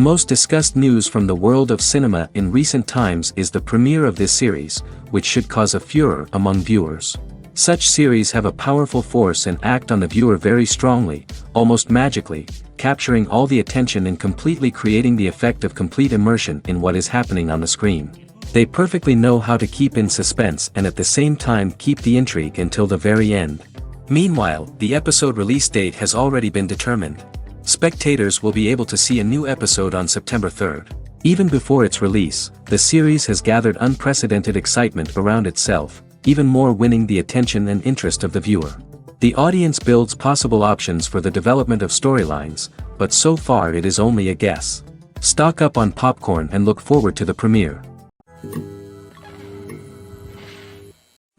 most discussed news from the world of cinema in recent times is the premiere of this series, which should cause a furor among viewers. Such series have a powerful force and act on the viewer very strongly, almost magically, capturing all the attention and completely creating the effect of complete immersion in what is happening on the screen. They perfectly know how to keep in suspense and at the same time keep the intrigue until the very end. Meanwhile, the episode release date has already been determined. Spectators will be able to see a new episode on September 3rd. Even before its release, the series has gathered unprecedented excitement around itself, even more winning the attention and interest of the viewer. The audience builds possible options for the development of storylines, but so far it is only a guess. Stock up on popcorn and look forward to the premiere.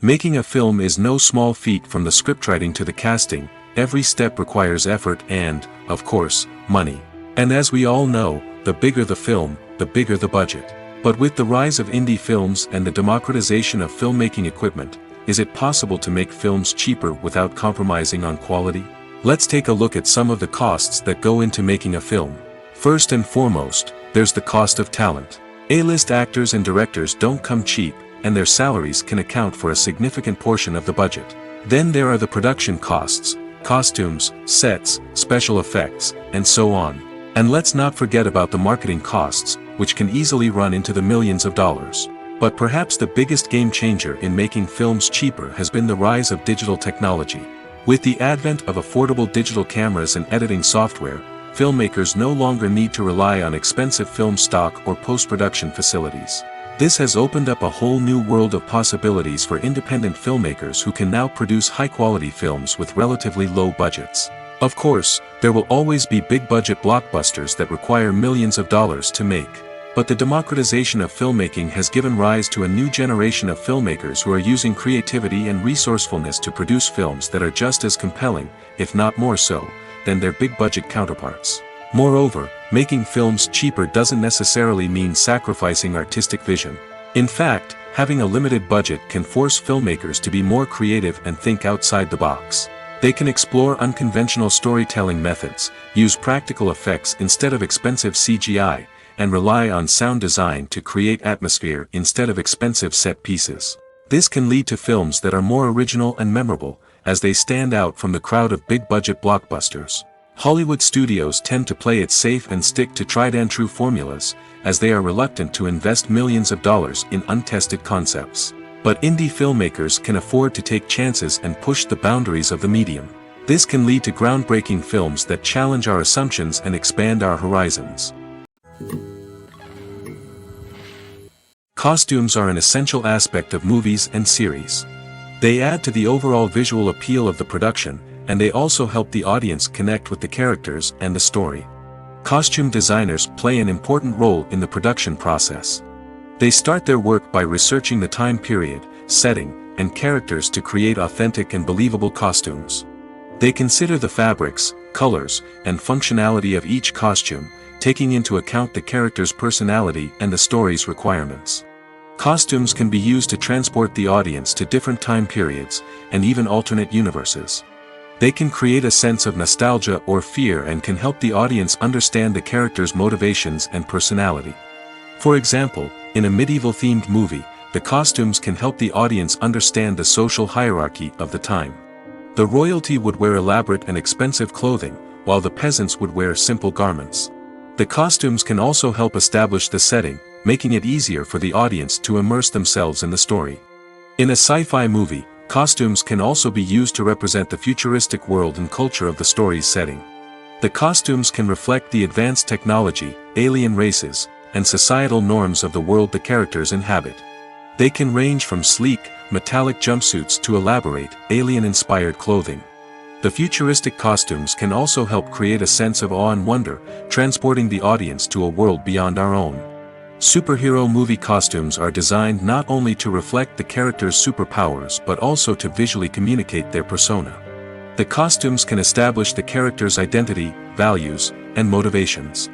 Making a film is no small feat. From the scriptwriting to the casting, every step requires effort and, of course, money. And as we all know, the bigger the film, the bigger the budget. But with the rise of indie films and the democratization of filmmaking equipment, is it possible to make films cheaper without compromising on quality? Let's take a look at some of the costs that go into making a film. First and foremost, there's the cost of talent. A-list actors and directors don't come cheap, and their salaries can account for a significant portion of the budget. Then there are the production costs, costumes, sets, special effects, and so on. And let's not forget about the marketing costs, which can easily run into the millions of dollars. But perhaps the biggest game changer in making films cheaper has been the rise of digital technology. With the advent of affordable digital cameras and editing software, filmmakers no longer need to rely on expensive film stock or post-production facilities. This has opened up a whole new world of possibilities for independent filmmakers who can now produce high-quality films with relatively low budgets. Of course, there will always be big-budget blockbusters that require millions of dollars to make. But the democratization of filmmaking has given rise to a new generation of filmmakers who are using creativity and resourcefulness to produce films that are just as compelling, if not more so, than their big-budget counterparts. Moreover, making films cheaper doesn't necessarily mean sacrificing artistic vision. In fact, having a limited budget can force filmmakers to be more creative and think outside the box. They can explore unconventional storytelling methods, use practical effects instead of expensive CGI, and rely on sound design to create atmosphere instead of expensive set pieces. This can lead to films that are more original and memorable, as they stand out from the crowd of big-budget blockbusters. Hollywood studios tend to play it safe and stick to tried-and-true formulas, as they are reluctant to invest millions of dollars in untested concepts. But indie filmmakers can afford to take chances and push the boundaries of the medium. This can lead to groundbreaking films that challenge our assumptions and expand our horizons. Costumes are an essential aspect of movies and series. They add to the overall visual appeal of the production, and they also help the audience connect with the characters and the story. Costume designers play an important role in the production process. They start their work by researching the time period, setting, and characters to create authentic and believable costumes. They consider the fabrics, colors, and functionality of each costume, taking into account the character's personality and the story's requirements. Costumes can be used to transport the audience to different time periods, and even alternate universes. They can create a sense of nostalgia or fear and can help the audience understand the character's motivations and personality. For example, in a medieval-themed movie, the costumes can help the audience understand the social hierarchy of the time. The royalty would wear elaborate and expensive clothing, while the peasants would wear simple garments. The costumes can also help establish the setting, making it easier for the audience to immerse themselves in the story. In a sci-fi movie, costumes can also be used to represent the futuristic world and culture of the story's setting. The costumes can reflect the advanced technology, alien races, and societal norms of the world the characters inhabit. They can range from sleek, metallic jumpsuits to elaborate, alien-inspired clothing. The futuristic costumes can also help create a sense of awe and wonder, transporting the audience to a world beyond our own. Superhero movie costumes are designed not only to reflect the character's superpowers but also to visually communicate their persona. The costumes can establish the character's identity, values, and motivations.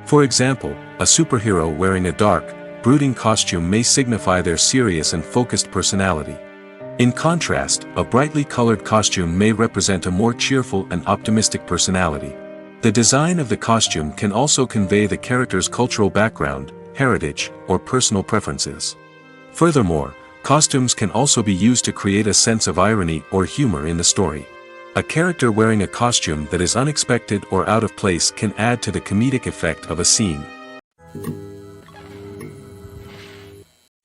For example, a superhero wearing a dark, brooding costume may signify their serious and focused personality. In contrast, a brightly colored costume may represent a more cheerful and optimistic personality. The design of the costume can also convey the character's cultural background, heritage, or personal preferences. Furthermore, costumes can also be used to create a sense of irony or humor in the story. A character wearing a costume that is unexpected or out of place can add to the comedic effect of a scene.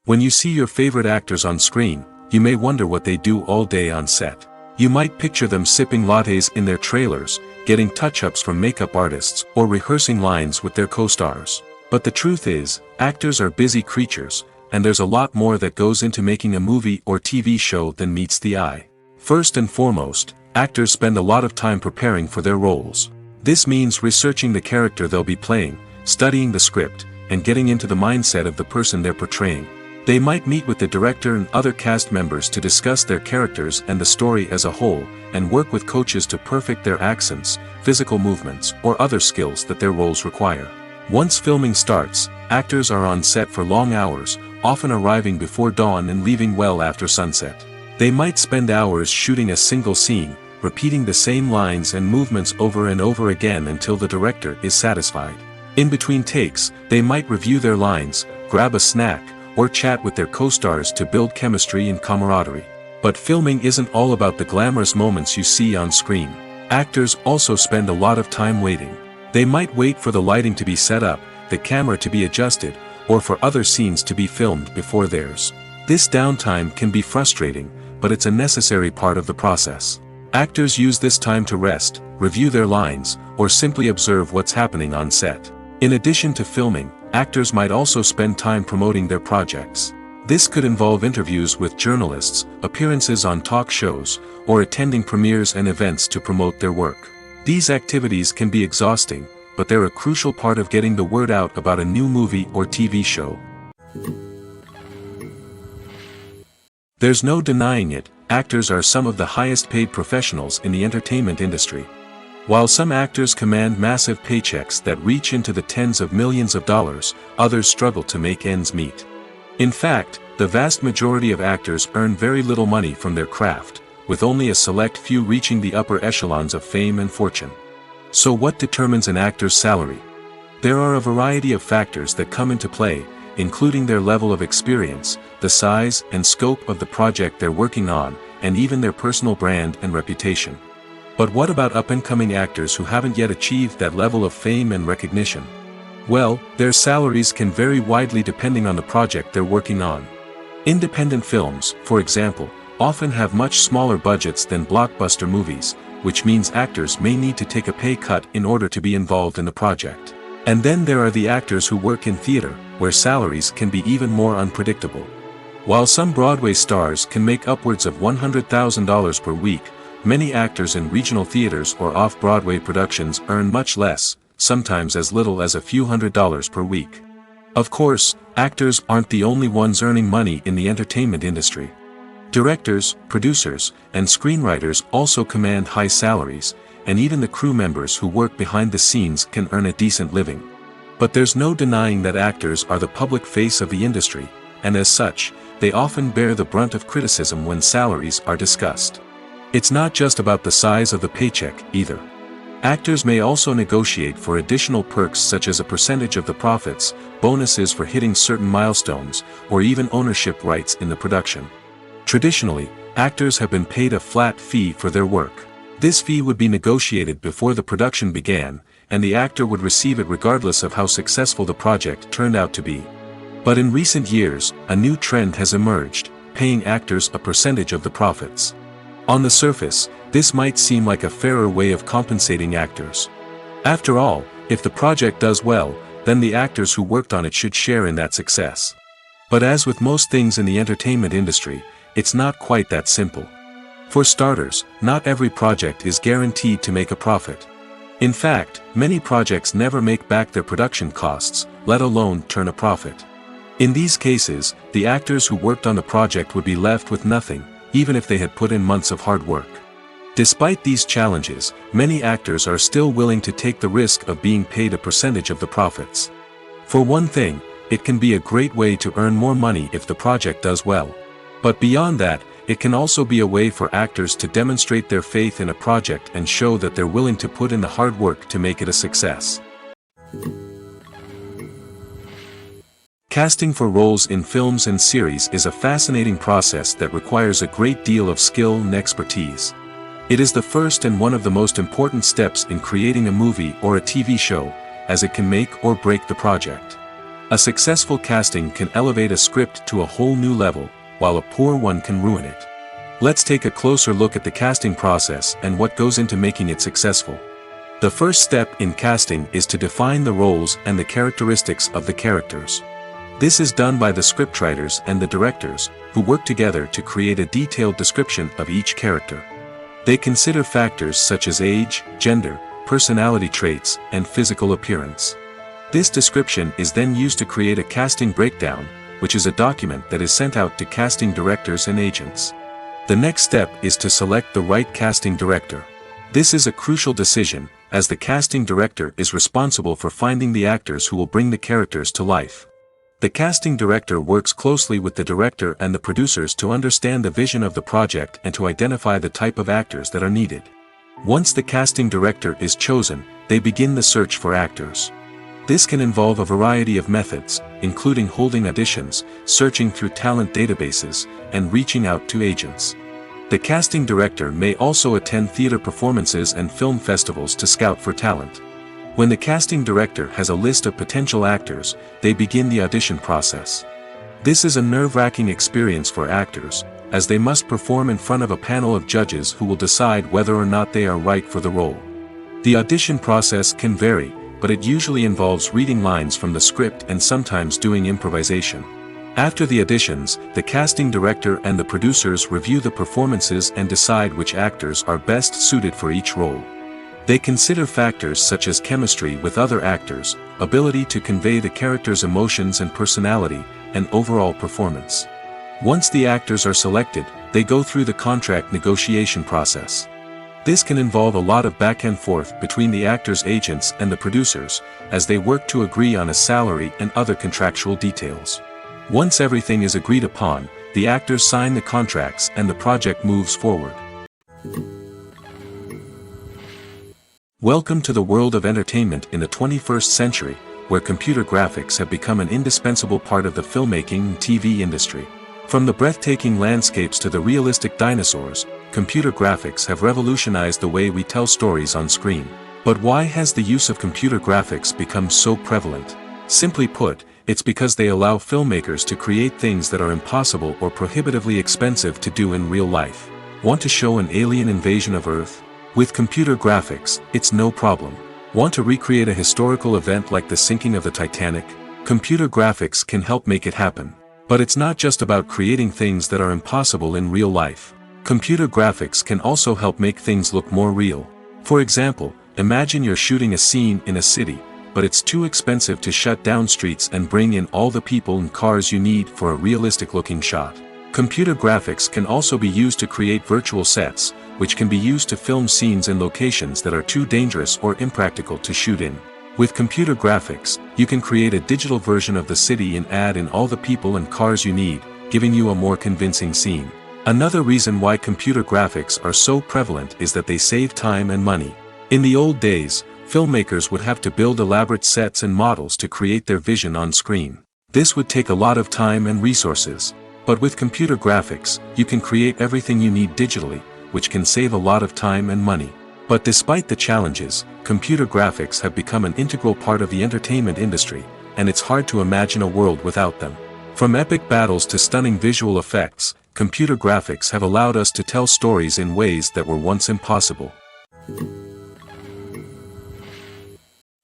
When you see your favorite actors on screen, you may wonder what they do all day on set. You might picture them sipping lattes in their trailers, getting touch-ups from makeup artists, or rehearsing lines with their co-stars. But the truth is, actors are busy creatures, and there's a lot more that goes into making a movie or TV show than meets the eye. First and foremost, actors spend a lot of time preparing for their roles. This means researching the character they'll be playing, studying the script, and getting into the mindset of the person they're portraying. They might meet with the director and other cast members to discuss their characters and the story as a whole, and work with coaches to perfect their accents, physical movements, or other skills that their roles require. Once filming starts, actors are on set for long hours, often arriving before dawn and leaving well after sunset. They might spend hours shooting a single scene, repeating the same lines and movements over and over again until the director is satisfied. In between takes, they might review their lines, grab a snack, or chat with their co-stars to build chemistry and camaraderie. But filming isn't all about the glamorous moments you see on screen. Actors also spend a lot of time waiting. They might wait for the lighting to be set up, the camera to be adjusted, or for other scenes to be filmed before theirs. This downtime can be frustrating, but it's a necessary part of the process. Actors use this time to rest, review their lines, or simply observe what's happening on set. In addition to filming, actors might also spend time promoting their projects. This could involve interviews with journalists, appearances on talk shows, or attending premieres and events to promote their work. These activities can be exhausting, but they're a crucial part of getting the word out about a new movie or TV show. There's no denying it, actors are some of the highest paid professionals in the entertainment industry. While some actors command massive paychecks that reach into the tens of millions of dollars, others struggle to make ends meet. In fact, the vast majority of actors earn very little money from their craft, with only a select few reaching the upper echelons of fame and fortune. So what determines an actor's salary? There are a variety of factors that come into play, including their level of experience, the size and scope of the project they're working on, and even their personal brand and reputation. But what about up-and-coming actors who haven't yet achieved that level of fame and recognition? Well, their salaries can vary widely depending on the project they're working on. Independent films, for example, often have much smaller budgets than blockbuster movies, which means actors may need to take a pay cut in order to be involved in the project. And then there are the actors who work in theater, where salaries can be even more unpredictable. While some Broadway stars can make upwards of $100,000 per week, many actors in regional theaters or off-Broadway productions earn much less, sometimes as little as a few $100s per week. Of course, actors aren't the only ones earning money in the entertainment industry. Directors, producers, and screenwriters also command high salaries, and even the crew members who work behind the scenes can earn a decent living. But there's no denying that actors are the public face of the industry, and as such, they often bear the brunt of criticism when salaries are discussed. It's not just about the size of the paycheck, either. Actors may also negotiate for additional perks such as a percentage of the profits, bonuses for hitting certain milestones, or even ownership rights in the production. Traditionally, actors have been paid a flat fee for their work. This fee would be negotiated before the production began, and the actor would receive it regardless of how successful the project turned out to be. But in recent years, a new trend has emerged, paying actors a percentage of the profits. On the surface, this might seem like a fairer way of compensating actors. After all, if the project does well, then the actors who worked on it should share in that success. But as with most things in the entertainment industry, it's not quite that simple. For starters, not every project is guaranteed to make a profit. In fact, many projects never make back their production costs, let alone turn a profit. In these cases, the actors who worked on the project would be left with nothing, even if they had put in months of hard work. Despite these challenges, many actors are still willing to take the risk of being paid a percentage of the profits. For one thing, it can be a great way to earn more money if the project does well. But beyond that, It can also be a way for actors to demonstrate their faith in a project and show that they're willing to put in the hard work to make it a success. Casting for roles in films and series is a fascinating process that requires a great deal of skill and expertise. It is the first and one of the most important steps in creating a movie or a TV show, as it can make or break the project. A successful casting can elevate a script to a whole new level, while a poor one can ruin it. Let's take a closer look at the casting process and what goes into making it successful. The first step in casting is to define the roles and the characteristics of the characters. This is done by the scriptwriters and the directors, who work together to create a detailed description of each character. They consider factors such as age, gender, personality traits, and physical appearance. This description is then used to create a casting breakdown, which is a document that is sent out to casting directors and agents. The next step is to select the right casting director. This is a crucial decision, as the casting director is responsible for finding the actors who will bring the characters to life. The casting director works closely with the director and the producers to understand the vision of the project and to identify the type of actors that are needed. Once the casting director is chosen, they begin the search for actors. This can involve a variety of methods, including holding auditions, searching through talent databases, and reaching out to agents. The casting director may also attend theater performances and film festivals to scout for talent. When the casting director has a list of potential actors, they begin the audition process. This is a nerve-wracking experience for actors, as they must perform in front of a panel of judges who will decide whether or not they are right for the role. The audition process can vary, but it usually involves reading lines from the script and sometimes doing improvisation. After the auditions, the casting director and the producers review the performances and decide which actors are best suited for each role. They consider factors such as chemistry with other actors, ability to convey the character's emotions and personality, and overall performance. Once the actors are selected, they go through the contract negotiation process. This can involve a lot of back and forth between the actors' agents and the producers, as they work to agree on a salary and other contractual details. Once everything is agreed upon, the actors sign the contracts and the project moves forward. Welcome to the world of entertainment in the 21st century, where computer graphics have become an indispensable part of the filmmaking and TV industry. From the breathtaking landscapes to the realistic dinosaurs, computer graphics have revolutionized the way we tell stories on screen. But why has the use of computer graphics become so prevalent? Simply put, it's because they allow filmmakers to create things that are impossible or prohibitively expensive to do in real life. Want to show an alien invasion of Earth? With computer graphics, it's no problem. Want to recreate a historical event like the sinking of the Titanic? Computer graphics can help make it happen. But it's not just about creating things that are impossible in real life. Computer graphics can also help make things look more real. For example, imagine you're shooting a scene in a city, but it's too expensive to shut down streets and bring in all the people and cars you need for a realistic-looking shot. Computer graphics can also be used to create virtual sets, which can be used to film scenes in locations that are too dangerous or impractical to shoot in. With computer graphics, you can create a digital version of the city and add in all the people and cars you need, giving you a more convincing scene. Another reason why computer graphics are so prevalent is that they save time and money. In the old days, filmmakers would have to build elaborate sets and models to create their vision on screen. This would take a lot of time and resources. But with computer graphics, you can create everything you need digitally, which can save a lot of time and money. But despite the challenges, computer graphics have become an integral part of the entertainment industry, and it's hard to imagine a world without them. From epic battles to stunning visual effects, computer graphics have allowed us to tell stories in ways that were once impossible.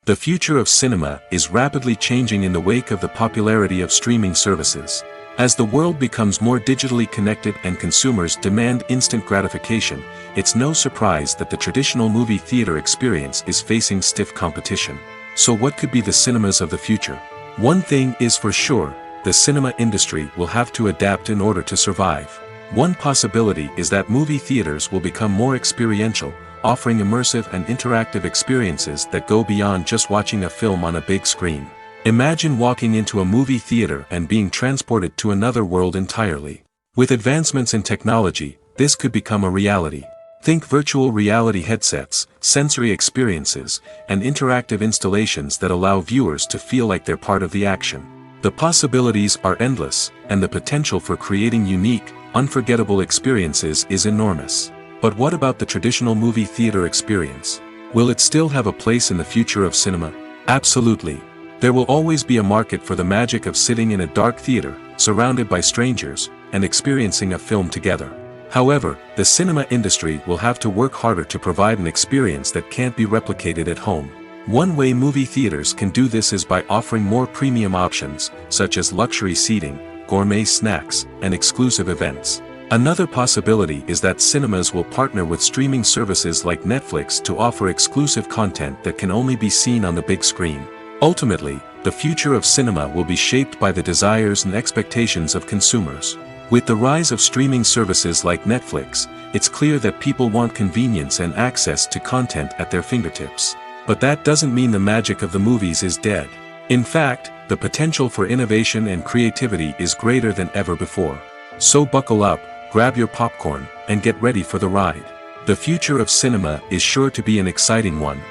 The future of cinema is rapidly changing in the wake of the popularity of streaming services. As the world becomes more digitally connected and consumers demand instant gratification, it's no surprise that the traditional movie theater experience is facing stiff competition. So what could be the cinemas of the future? One thing is for sure, the cinema industry will have to adapt in order to survive. One possibility is that movie theaters will become more experiential, offering immersive and interactive experiences that go beyond just watching a film on a big screen. Imagine walking into a movie theater and being transported to another world entirely. With advancements in technology, this could become a reality. Think virtual reality headsets, sensory experiences, and interactive installations that allow viewers to feel like they're part of the action. The possibilities are endless, and the potential for creating unique, unforgettable experiences is enormous. But what about the traditional movie theater experience? Will it still have a place in the future of cinema? Absolutely. There will always be a market for the magic of sitting in a dark theater, surrounded by strangers, and experiencing a film together. However, the cinema industry will have to work harder to provide an experience that can't be replicated at home. One way movie theaters can do this is by offering more premium options, such as luxury seating, gourmet snacks, and exclusive events. Another possibility is that cinemas will partner with streaming services like Netflix to offer exclusive content that can only be seen on the big screen. Ultimately, the future of cinema will be shaped by the desires and expectations of consumers. With the rise of streaming services like Netflix, it's clear that people want convenience and access to content at their fingertips. But that doesn't mean the magic of the movies is dead. In fact, the potential for innovation and creativity is greater than ever before. So buckle up, grab your popcorn, and get ready for the ride. The future of cinema is sure to be an exciting one.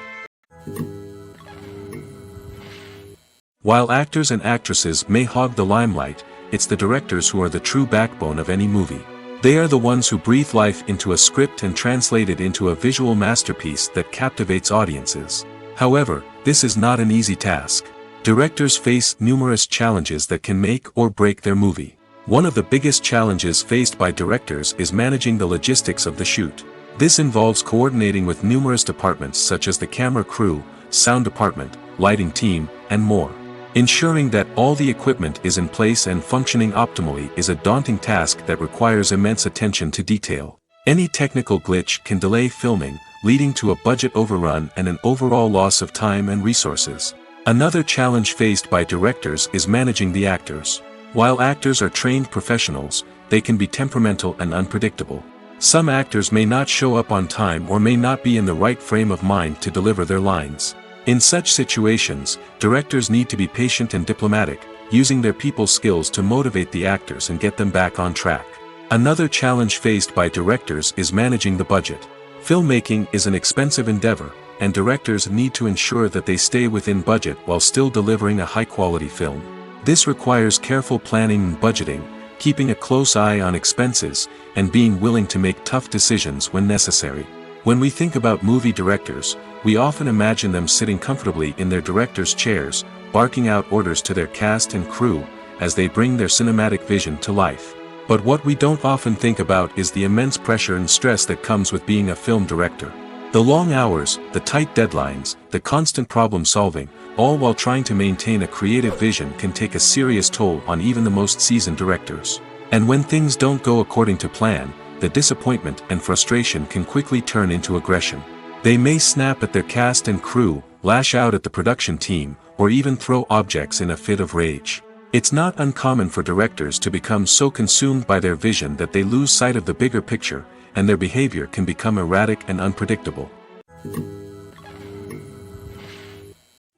While actors and actresses may hog the limelight, it's the directors who are the true backbone of any movie. They are the ones who breathe life into a script and translate it into a visual masterpiece that captivates audiences. However, this is not an easy task. Directors face numerous challenges that can make or break their movie. One of the biggest challenges faced by directors is managing the logistics of the shoot. This involves coordinating with numerous departments such as the camera crew, sound department, lighting team, and more. Ensuring that all the equipment is in place and functioning optimally is a daunting task that requires immense attention to detail. Any technical glitch can delay filming, leading to a budget overrun and an overall loss of time and resources. Another challenge faced by directors is managing the actors. While actors are trained professionals, they can be temperamental and unpredictable. Some actors may not show up on time or may not be in the right frame of mind to deliver their lines. In such situations, directors need to be patient and diplomatic, using their people skills to motivate the actors and get them back on track. Another challenge faced by directors is managing the budget. Filmmaking is an expensive endeavor, and directors need to ensure that they stay within budget while still delivering a high-quality film. This requires careful planning and budgeting, keeping a close eye on expenses, and being willing to make tough decisions when necessary. When we think about movie directors, we often imagine them sitting comfortably in their director's chairs, barking out orders to their cast and crew, as they bring their cinematic vision to life. But what we don't often think about is the immense pressure and stress that comes with being a film director. The long hours, the tight deadlines, the constant problem solving, all while trying to maintain a creative vision can take a serious toll on even the most seasoned directors. And when things don't go according to plan, the disappointment and frustration can quickly turn into aggression. They may snap at their cast and crew, lash out at the production team, or even throw objects in a fit of rage. It's not uncommon for directors to become so consumed by their vision that they lose sight of the bigger picture, and their behavior can become erratic and unpredictable.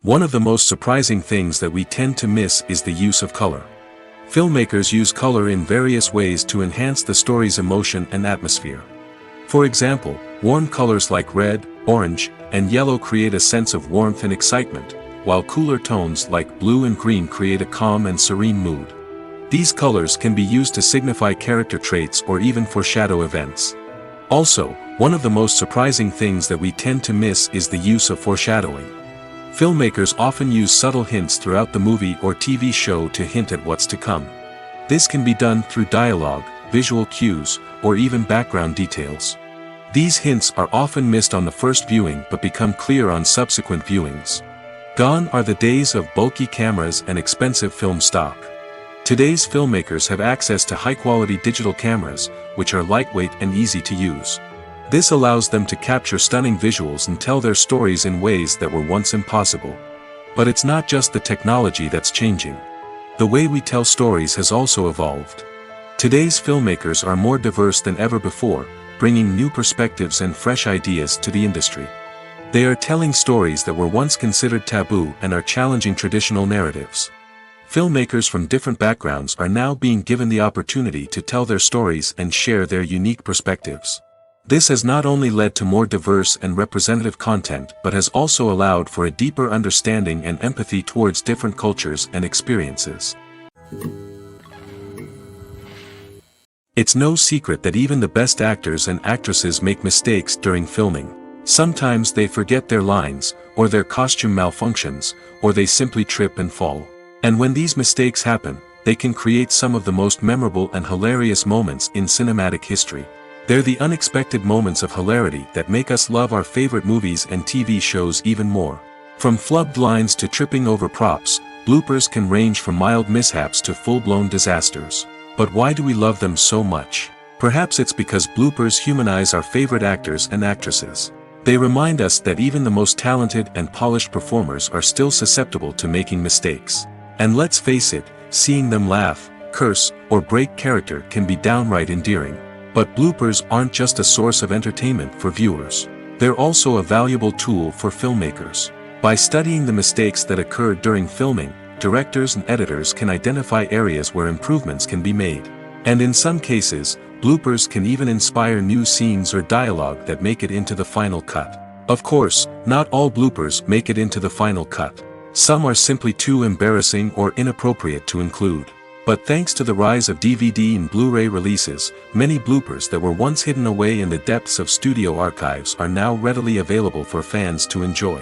One of the most surprising things that we tend to miss is the use of color. Filmmakers use color in various ways to enhance the story's emotion and atmosphere. For example, warm colors like red, orange, and yellow create a sense of warmth and excitement, while cooler tones like blue and green create a calm and serene mood. These colors can be used to signify character traits or even foreshadow events. Also, one of the most surprising things that we tend to miss is the use of foreshadowing. Filmmakers often use subtle hints throughout the movie or TV show to hint at what's to come. This can be done through dialogue, visual cues, or even background details. These hints are often missed on the first viewing but become clear on subsequent viewings. Gone are the days of bulky cameras and expensive film stock. Today's filmmakers have access to high-quality digital cameras, which are lightweight and easy to use. This allows them to capture stunning visuals and tell their stories in ways that were once impossible. But it's not just the technology that's changing. The way we tell stories has also evolved. Today's filmmakers are more diverse than ever before, bringing new perspectives and fresh ideas to the industry. They are telling stories that were once considered taboo and are challenging traditional narratives. Filmmakers from different backgrounds are now being given the opportunity to tell their stories and share their unique perspectives. This has not only led to more diverse and representative content but has also allowed for a deeper understanding and empathy towards different cultures and experiences. It's no secret that even the best actors and actresses make mistakes during filming. Sometimes they forget their lines, or their costume malfunctions, or they simply trip and fall. And when these mistakes happen, they can create some of the most memorable and hilarious moments in cinematic history. They're the unexpected moments of hilarity that make us love our favorite movies and TV shows even more. From flubbed lines to tripping over props, bloopers can range from mild mishaps to full-blown disasters. But why do we love them so much? Perhaps it's because bloopers humanize our favorite actors and actresses. They remind us that even the most talented and polished performers are still susceptible to making mistakes. And let's face it, seeing them laugh, curse, or break character can be downright endearing. But bloopers aren't just a source of entertainment for viewers. They're also a valuable tool for filmmakers. By studying the mistakes that occurred during filming, directors and editors can identify areas where improvements can be made. And in some cases, bloopers can even inspire new scenes or dialogue that make it into the final cut. Of course, not all bloopers make it into the final cut. Some are simply too embarrassing or inappropriate to include. But thanks to the rise of DVD and Blu-ray releases, many bloopers that were once hidden away in the depths of studio archives are now readily available for fans to enjoy.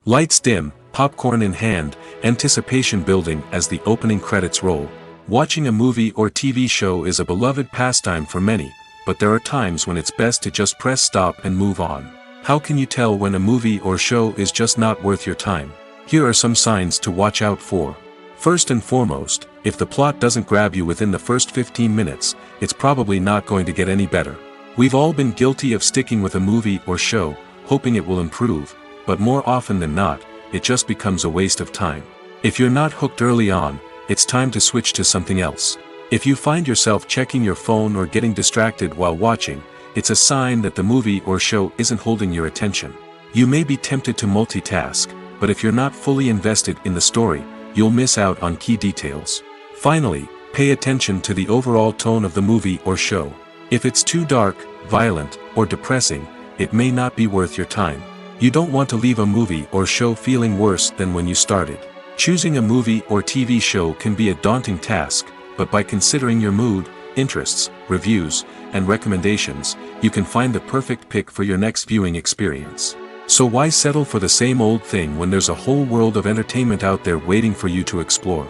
Lights dim, popcorn in hand, anticipation building as the opening credits roll. Watching a movie or TV show is a beloved pastime for many, but there are times when it's best to just press stop and move on. How can you tell when a movie or show is just not worth your time? Here are some signs to watch out for. First and foremost, if the plot doesn't grab you within the first 15 minutes, it's probably not going to get any better. We've all been guilty of sticking with a movie or show, hoping it will improve, but more often than not, it just becomes a waste of time. If you're not hooked early on, it's time to switch to something else. If you find yourself checking your phone or getting distracted while watching, it's a sign that the movie or show isn't holding your attention. You may be tempted to multitask, but if you're not fully invested in the story, you'll miss out on key details. Finally, pay attention to the overall tone of the movie or show. If it's too dark, violent, or depressing, it may not be worth your time. You don't want to leave a movie or show feeling worse than when you started. Choosing a movie or TV show can be a daunting task, but by considering your mood, interests, reviews, and recommendations, you can find the perfect pick for your next viewing experience. So why settle for the same old thing when there's a whole world of entertainment out there waiting for you to explore?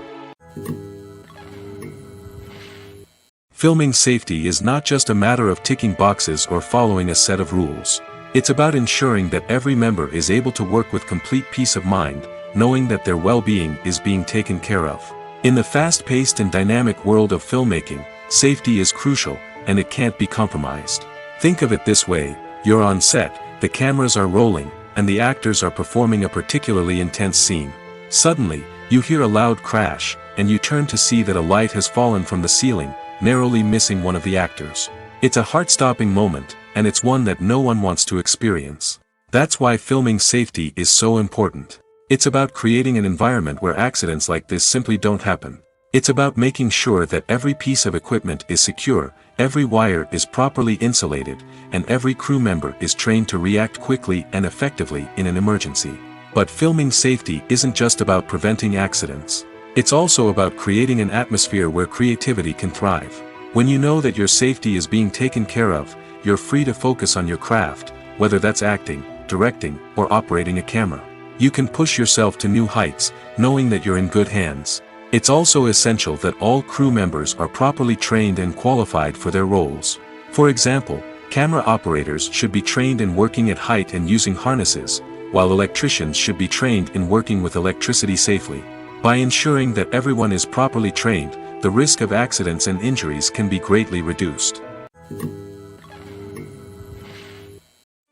Filming safety is not just a matter of ticking boxes or following a set of rules. It's about ensuring that every member is able to work with complete peace of mind, knowing that their well-being is being taken care of. In the fast-paced and dynamic world of filmmaking, safety is crucial, and it can't be compromised. Think of it this way: you're on set, the cameras are rolling, and the actors are performing a particularly intense scene. Suddenly, you hear a loud crash, and you turn to see that a light has fallen from the ceiling, narrowly missing one of the actors. It's a heart-stopping moment, and it's one that no one wants to experience. That's why filming safety is so important. It's about creating an environment where accidents like this simply don't happen. It's about making sure that every piece of equipment is secure, every wire is properly insulated, and every crew member is trained to react quickly and effectively in an emergency. But filming safety isn't just about preventing accidents. It's also about creating an atmosphere where creativity can thrive. When you know that your safety is being taken care of, you're free to focus on your craft, whether that's acting, directing, or operating a camera. You can push yourself to new heights, knowing that you're in good hands. It's also essential that all crew members are properly trained and qualified for their roles. For example, camera operators should be trained in working at height and using harnesses, while electricians should be trained in working with electricity safely. By ensuring that everyone is properly trained, the risk of accidents and injuries can be greatly reduced.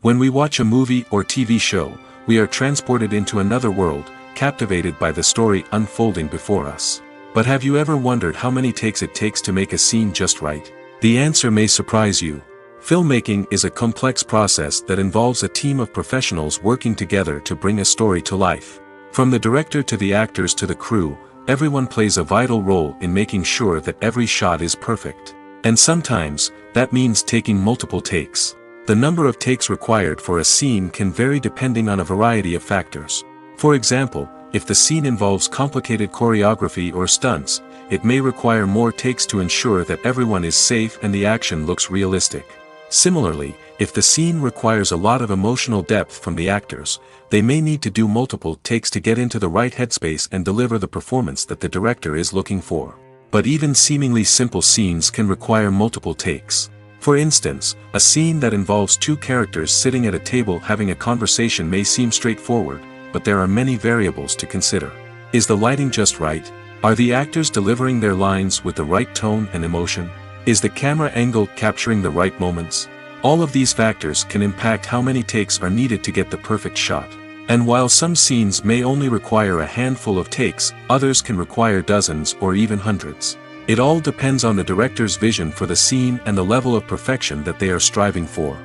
When we watch a movie or TV show, we are transported into another world, captivated by the story unfolding before us. But have you ever wondered how many takes it takes to make a scene just right? The answer may surprise you. Filmmaking is a complex process that involves a team of professionals working together to bring a story to life. From the director to the actors to the crew, everyone plays a vital role in making sure that every shot is perfect. And sometimes, that means taking multiple takes. The number of takes required for a scene can vary depending on a variety of factors. For example, if the scene involves complicated choreography or stunts, it may require more takes to ensure that everyone is safe and the action looks realistic. Similarly, if the scene requires a lot of emotional depth from the actors, they may need to do multiple takes to get into the right headspace and deliver the performance that the director is looking for. But even seemingly simple scenes can require multiple takes. For instance, a scene that involves two characters sitting at a table having a conversation may seem straightforward, but there are many variables to consider. Is the lighting just right? Are the actors delivering their lines with the right tone and emotion? Is the camera angle capturing the right moments? All of these factors can impact how many takes are needed to get the perfect shot. And while some scenes may only require a handful of takes, others can require dozens or even hundreds. It all depends on the director's vision for the scene and the level of perfection that they are striving for.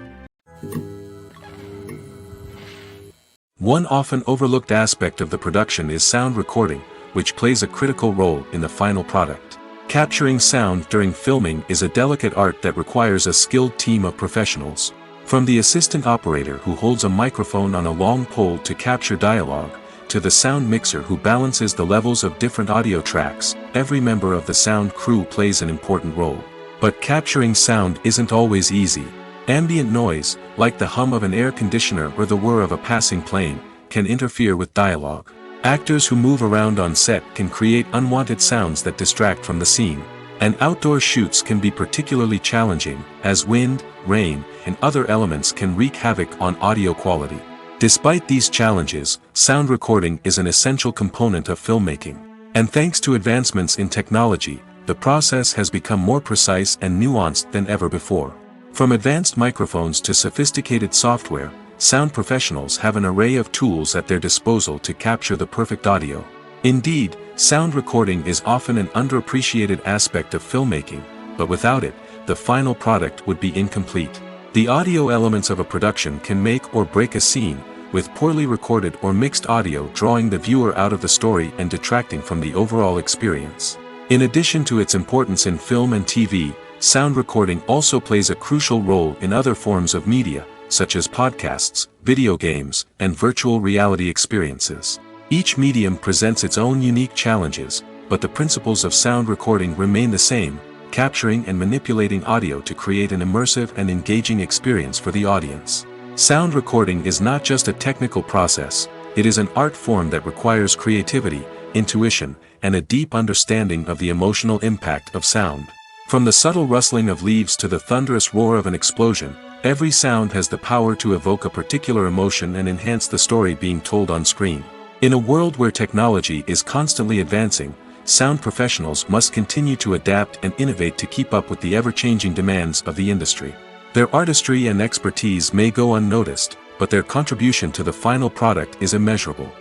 One often overlooked aspect of the production is sound recording, which plays a critical role in the final product. Capturing sound during filming is a delicate art that requires a skilled team of professionals. From the assistant operator who holds a microphone on a long pole to capture dialogue, to the sound mixer who balances the levels of different audio tracks, every member of the sound crew plays an important role. But capturing sound isn't always easy. Ambient noise, like the hum of an air conditioner or the whir of a passing plane, can interfere with dialogue. Actors who move around on set can create unwanted sounds that distract from the scene. And outdoor shoots can be particularly challenging, as wind, rain, and other elements can wreak havoc on audio quality. Despite these challenges, sound recording is an essential component of filmmaking. And thanks to advancements in technology, the process has become more precise and nuanced than ever before. From advanced microphones to sophisticated software, sound professionals have an array of tools at their disposal to capture the perfect audio. Indeed, sound recording is often an underappreciated aspect of filmmaking, but without it, the final product would be incomplete. The audio elements of a production can make or break a scene, with poorly recorded or mixed audio drawing the viewer out of the story and detracting from the overall experience. In addition to its importance in film and TV, sound recording also plays a crucial role in other forms of media, such as podcasts, video games, and virtual reality experiences. Each medium presents its own unique challenges, but the principles of sound recording remain the same: capturing and manipulating audio to create an immersive and engaging experience for the audience. Sound recording is not just a technical process, it is an art form that requires creativity, intuition, and a deep understanding of the emotional impact of sound. From the subtle rustling of leaves to the thunderous roar of an explosion, every sound has the power to evoke a particular emotion and enhance the story being told on screen. In a world where technology is constantly advancing, sound professionals must continue to adapt and innovate to keep up with the ever-changing demands of the industry. Their artistry and expertise may go unnoticed, but their contribution to the final product is immeasurable.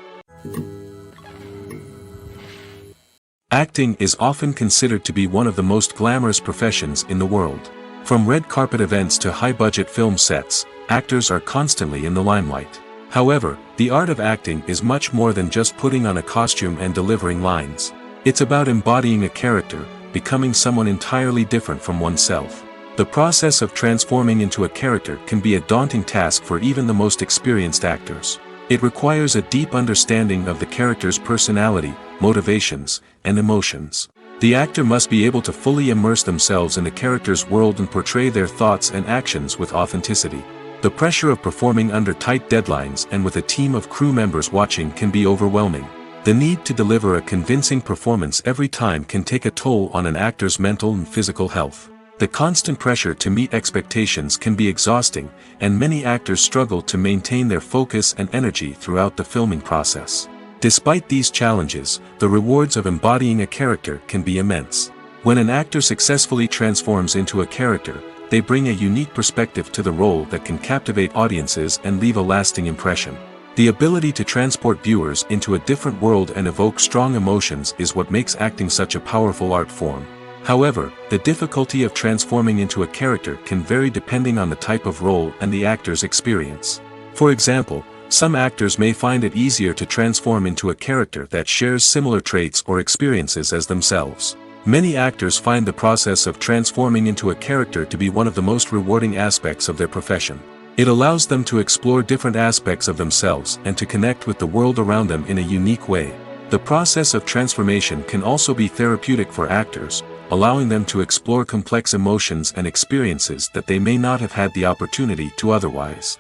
Acting is often considered to be one of the most glamorous professions in the world. From red carpet events to high-budget film sets, actors are constantly in the limelight. However, the art of acting is much more than just putting on a costume and delivering lines. It's about embodying a character, becoming someone entirely different from oneself. The process of transforming into a character can be a daunting task for even the most experienced actors. It requires a deep understanding of the character's personality, motivations, and emotions. The actor must be able to fully immerse themselves in the character's world and portray their thoughts and actions with authenticity. The pressure of performing under tight deadlines and with a team of crew members watching can be overwhelming. The need to deliver a convincing performance every time can take a toll on an actor's mental and physical health. The constant pressure to meet expectations can be exhausting, and many actors struggle to maintain their focus and energy throughout the filming process. Despite these challenges, the rewards of embodying a character can be immense. When an actor successfully transforms into a character, they bring a unique perspective to the role that can captivate audiences and leave a lasting impression. The ability to transport viewers into a different world and evoke strong emotions is what makes acting such a powerful art form. However, the difficulty of transforming into a character can vary depending on the type of role and the actor's experience. For example, Some actors may find it easier to transform into a character that shares similar traits or experiences as themselves. Many actors find the process of transforming into a character to be one of the most rewarding aspects of their profession. It allows them to explore different aspects of themselves and to connect with the world around them in a unique way. The process of transformation can also be therapeutic for actors, allowing them to explore complex emotions and experiences that they may not have had the opportunity to otherwise.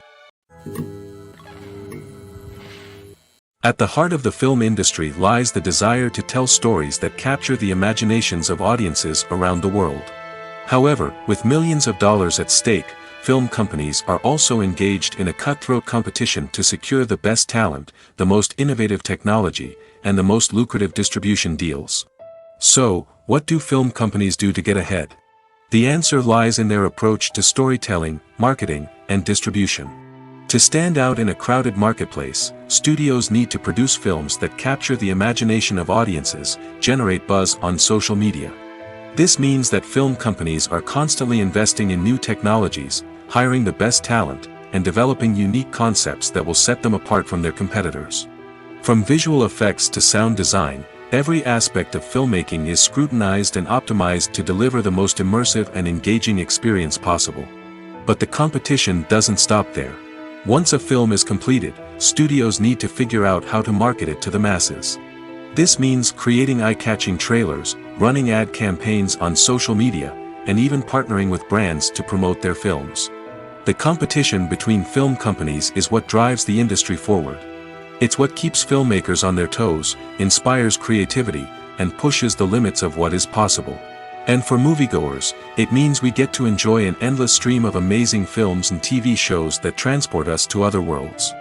At the heart of the film industry lies the desire to tell stories that capture the imaginations of audiences around the world. However, with millions of dollars at stake, film companies are also engaged in a cutthroat competition to secure the best talent, the most innovative technology, and the most lucrative distribution deals. So, what do film companies do to get ahead? The answer lies in their approach to storytelling, marketing, and distribution. To stand out in a crowded marketplace, studios need to produce films that capture the imagination of audiences, generate buzz on social media. This means that film companies are constantly investing in new technologies, hiring the best talent, and developing unique concepts that will set them apart from their competitors. From visual effects to sound design, every aspect of filmmaking is scrutinized and optimized to deliver the most immersive and engaging experience possible. But the competition doesn't stop there. Once a film is completed, studios need to figure out how to market it to the masses. This means creating eye-catching trailers, running ad campaigns on social media, and even partnering with brands to promote their films. The competition between film companies is what drives the industry forward. It's what keeps filmmakers on their toes, inspires creativity, and pushes the limits of what is possible. And for moviegoers, it means we get to enjoy an endless stream of amazing films and TV shows that transport us to other worlds.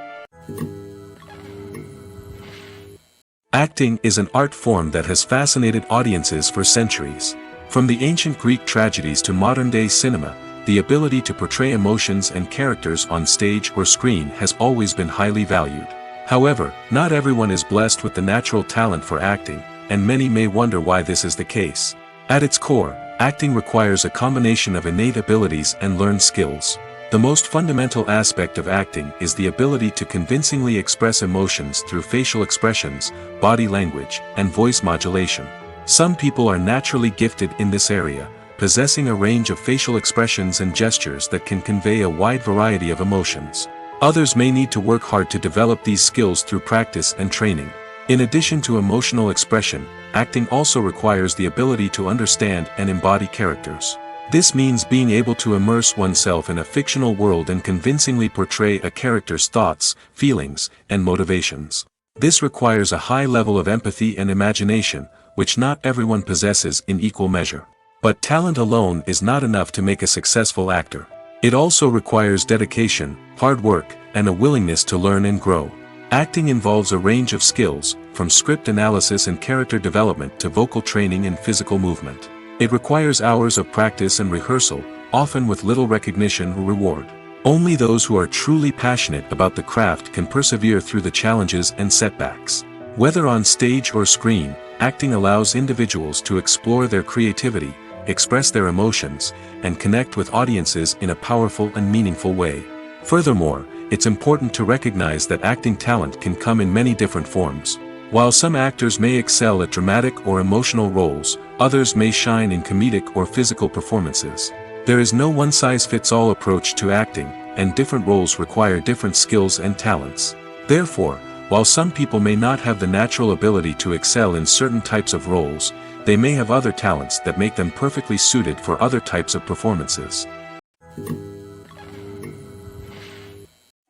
Acting is an art form that has fascinated audiences for centuries. From the ancient Greek tragedies to modern-day cinema, the ability to portray emotions and characters on stage or screen has always been highly valued. However, not everyone is blessed with the natural talent for acting, and many may wonder why this is the case. At its core, acting requires a combination of innate abilities and learned skills. The most fundamental aspect of acting is the ability to convincingly express emotions through facial expressions, body language, and voice modulation. Some people are naturally gifted in this area, possessing a range of facial expressions and gestures that can convey a wide variety of emotions. Others may need to work hard to develop these skills through practice and training. In addition to emotional expression, acting also requires the ability to understand and embody characters. This means being able to immerse oneself in a fictional world and convincingly portray a character's thoughts, feelings, and motivations. This requires a high level of empathy and imagination, which not everyone possesses in equal measure. But talent alone is not enough to make a successful actor. It also requires dedication, hard work, and a willingness to learn and grow. Acting involves a range of skills, from script analysis and character development to vocal training and physical movement. It requires hours of practice and rehearsal, often with little recognition or reward. Only those who are truly passionate about the craft can persevere through the challenges and setbacks. Whether on stage or screen, acting allows individuals to explore their creativity, express their emotions, and connect with audiences in a powerful and meaningful way. Furthermore, it's important to recognize that acting talent can come in many different forms. While some actors may excel at dramatic or emotional roles, others may shine in comedic or physical performances. There is no one-size-fits-all approach to acting, and different roles require different skills and talents. Therefore, while some people may not have the natural ability to excel in certain types of roles, they may have other talents that make them perfectly suited for other types of performances.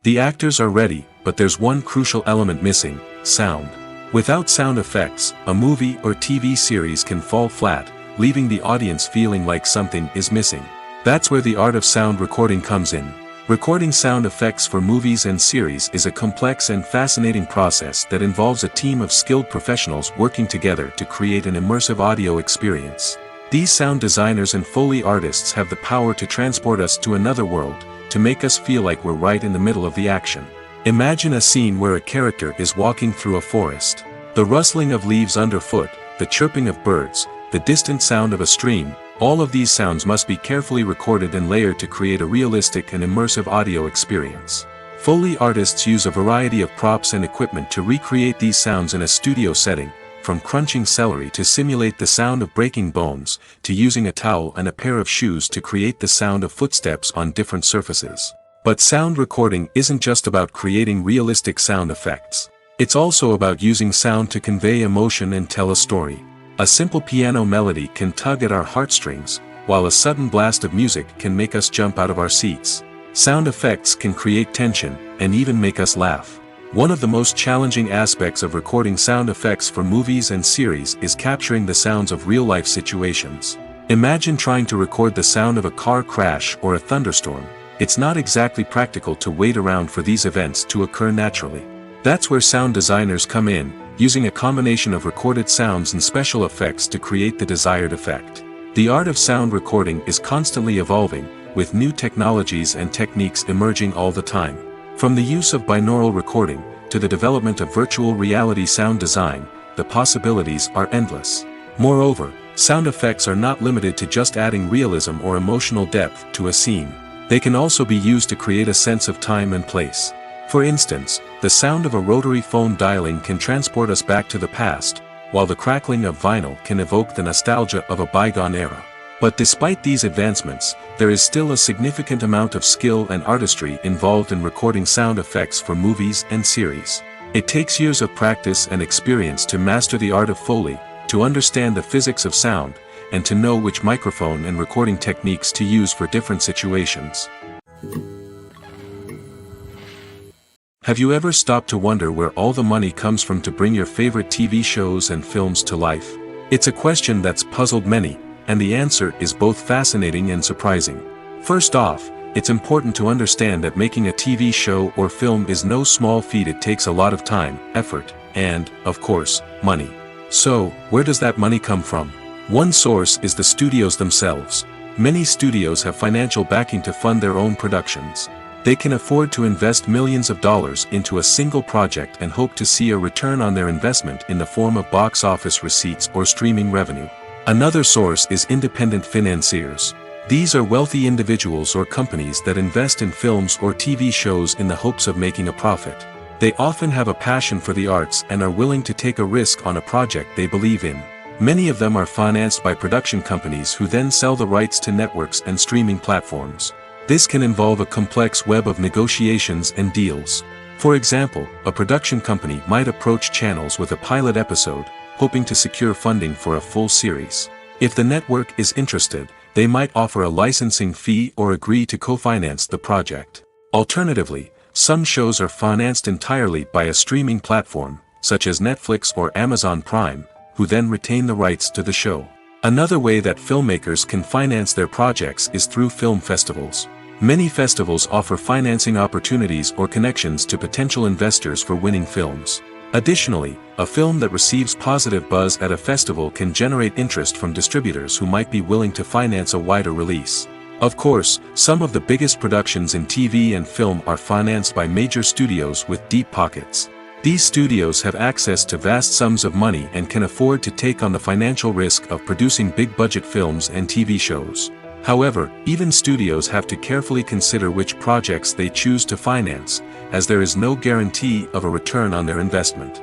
The actors are ready, but there's one crucial element missing: sound. Without sound effects, a movie or TV series can fall flat, leaving the audience feeling like something is missing. That's where the art of sound recording comes in. Recording sound effects for movies and series is a complex and fascinating process that involves a team of skilled professionals working together to create an immersive audio experience. These sound designers and Foley artists have the power to transport us to another world, to make us feel like we're right in the middle of the action. Imagine a scene where a character is walking through a forest. The rustling of leaves underfoot, the chirping of birds, the distant sound of a stream, all of these sounds must be carefully recorded and layered to create a realistic and immersive audio experience. Foley artists use a variety of props and equipment to recreate these sounds in a studio setting, from crunching celery to simulate the sound of breaking bones, to using a towel and a pair of shoes to create the sound of footsteps on different surfaces. But sound recording isn't just about creating realistic sound effects. It's also about using sound to convey emotion and tell a story. A simple piano melody can tug at our heartstrings, while a sudden blast of music can make us jump out of our seats. Sound effects can create tension, and even make us laugh. One of the most challenging aspects of recording sound effects for movies and series is capturing the sounds of real-life situations. Imagine trying to record the sound of a car crash or a thunderstorm. It's not exactly practical to wait around for these events to occur naturally. That's where sound designers come in, using a combination of recorded sounds and special effects to create the desired effect. The art of sound recording is constantly evolving, with new technologies and techniques emerging all the time. From the use of binaural recording, to the development of virtual reality sound design, the possibilities are endless. Moreover, sound effects are not limited to just adding realism or emotional depth to a scene. They can also be used to create a sense of time and place. For instance, the sound of a rotary phone dialing can transport us back to the past, while the crackling of vinyl can evoke the nostalgia of a bygone era. But despite these advancements, there is still a significant amount of skill and artistry involved in recording sound effects for movies and series. It takes years of practice and experience to master the art of Foley, to understand the physics of sound, and to know which microphone and recording techniques to use for different situations. Have you ever stopped to wonder where all the money comes from to bring your favorite TV shows and films to life? It's a question that's puzzled many, and the answer is both fascinating and surprising. First off, it's important to understand that making a TV show or film is no small feat. It takes a lot of time, effort, and, of course, money. So, where does that money come from? One source is the studios themselves. Many studios have financial backing to fund their own productions. They can afford to invest millions of dollars into a single project and hope to see a return on their investment in the form of box office receipts or streaming revenue. Another source is independent financiers. These are wealthy individuals or companies that invest in films or TV shows in the hopes of making a profit. They often have a passion for the arts and are willing to take a risk on a project they believe in. Many of them are financed by production companies who then sell the rights to networks and streaming platforms. This can involve a complex web of negotiations and deals. For example, a production company might approach channels with a pilot episode, hoping to secure funding for a full series. If the network is interested, they might offer a licensing fee or agree to co-finance the project. Alternatively, some shows are financed entirely by a streaming platform, such as Netflix or Amazon Prime, who then retain the rights to the show. Another way that filmmakers can finance their projects is through film festivals. Many festivals offer financing opportunities or connections to potential investors for winning films. Additionally, a film that receives positive buzz at a festival can generate interest from distributors who might be willing to finance a wider release. Of course, some of the biggest productions in TV and film are financed by major studios with deep pockets. These studios have access to vast sums of money and can afford to take on the financial risk of producing big-budget films and TV shows. However, even studios have to carefully consider which projects they choose to finance, as there is no guarantee of a return on their investment.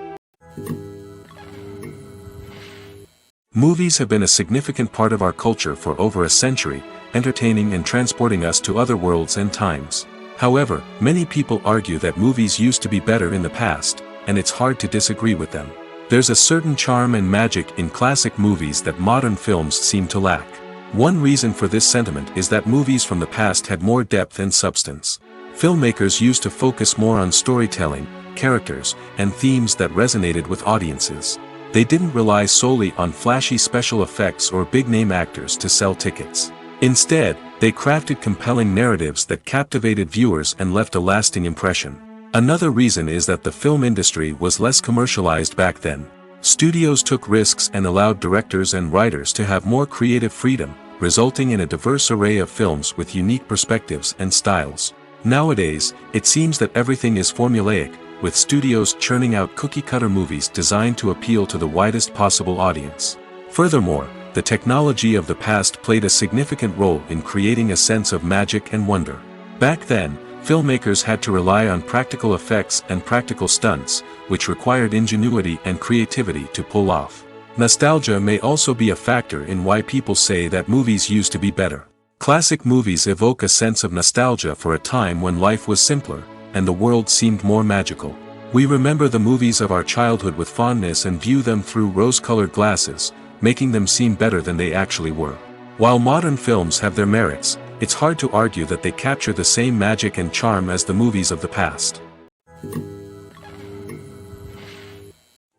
Movies have been a significant part of our culture for over a century, entertaining and transporting us to other worlds and times. However, many people argue that movies used to be better in the past, and it's hard to disagree with them. There's a certain charm and magic in classic movies that modern films seem to lack. One reason for this sentiment is that movies from the past had more depth and substance. Filmmakers used to focus more on storytelling, characters, and themes that resonated with audiences. They didn't rely solely on flashy special effects or big-name actors to sell tickets. Instead, they crafted compelling narratives that captivated viewers and left a lasting impression. Another reason is that the film industry was less commercialized back then. Studios took risks and allowed directors and writers to have more creative freedom, resulting in a diverse array of films with unique perspectives and styles. Nowadays, it seems that everything is formulaic, with studios churning out cookie-cutter movies designed to appeal to the widest possible audience. Furthermore, the technology of the past played a significant role in creating a sense of magic and wonder. Back then, filmmakers had to rely on practical effects and practical stunts, which required ingenuity and creativity to pull off. Nostalgia may also be a factor in why people say that movies used to be better. Classic movies evoke a sense of nostalgia for a time when life was simpler, and the world seemed more magical. We remember the movies of our childhood with fondness and view them through rose-colored glasses, making them seem better than they actually were. While modern films have their merits, it's hard to argue that they capture the same magic and charm as the movies of the past.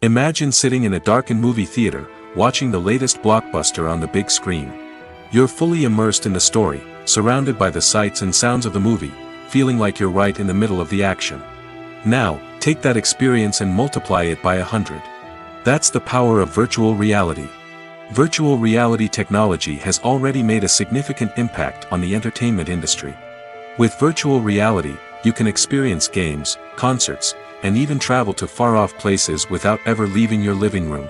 Imagine sitting in a darkened movie theater, watching the latest blockbuster on the big screen. You're fully immersed in the story, surrounded by the sights and sounds of the movie, feeling like you're right in the middle of the action. Now, take that experience and multiply it by 100. That's the power of virtual reality. Virtual reality technology has already made a significant impact on the entertainment industry. With virtual reality, you can experience games, concerts, and even travel to far-off places without ever leaving your living room.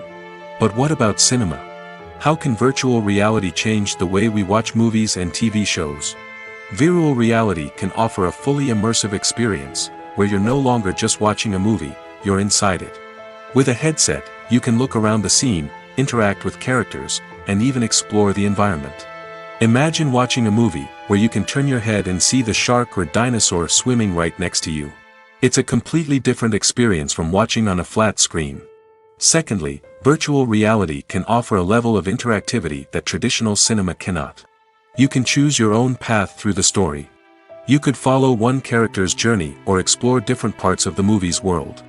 But what about cinema? How can virtual reality change the way we watch movies and TV shows? Virtual reality can offer a fully immersive experience, where you're no longer just watching a movie, you're inside it. With a headset, you can look around the scene, interact with characters, and even explore the environment. Imagine watching a movie where you can turn your head and see the shark or dinosaur swimming right next to you. It's a completely different experience from watching on a flat screen. Secondly, virtual reality can offer a level of interactivity that traditional cinema cannot. You can choose your own path through the story. You could follow one character's journey or explore different parts of the movie's world.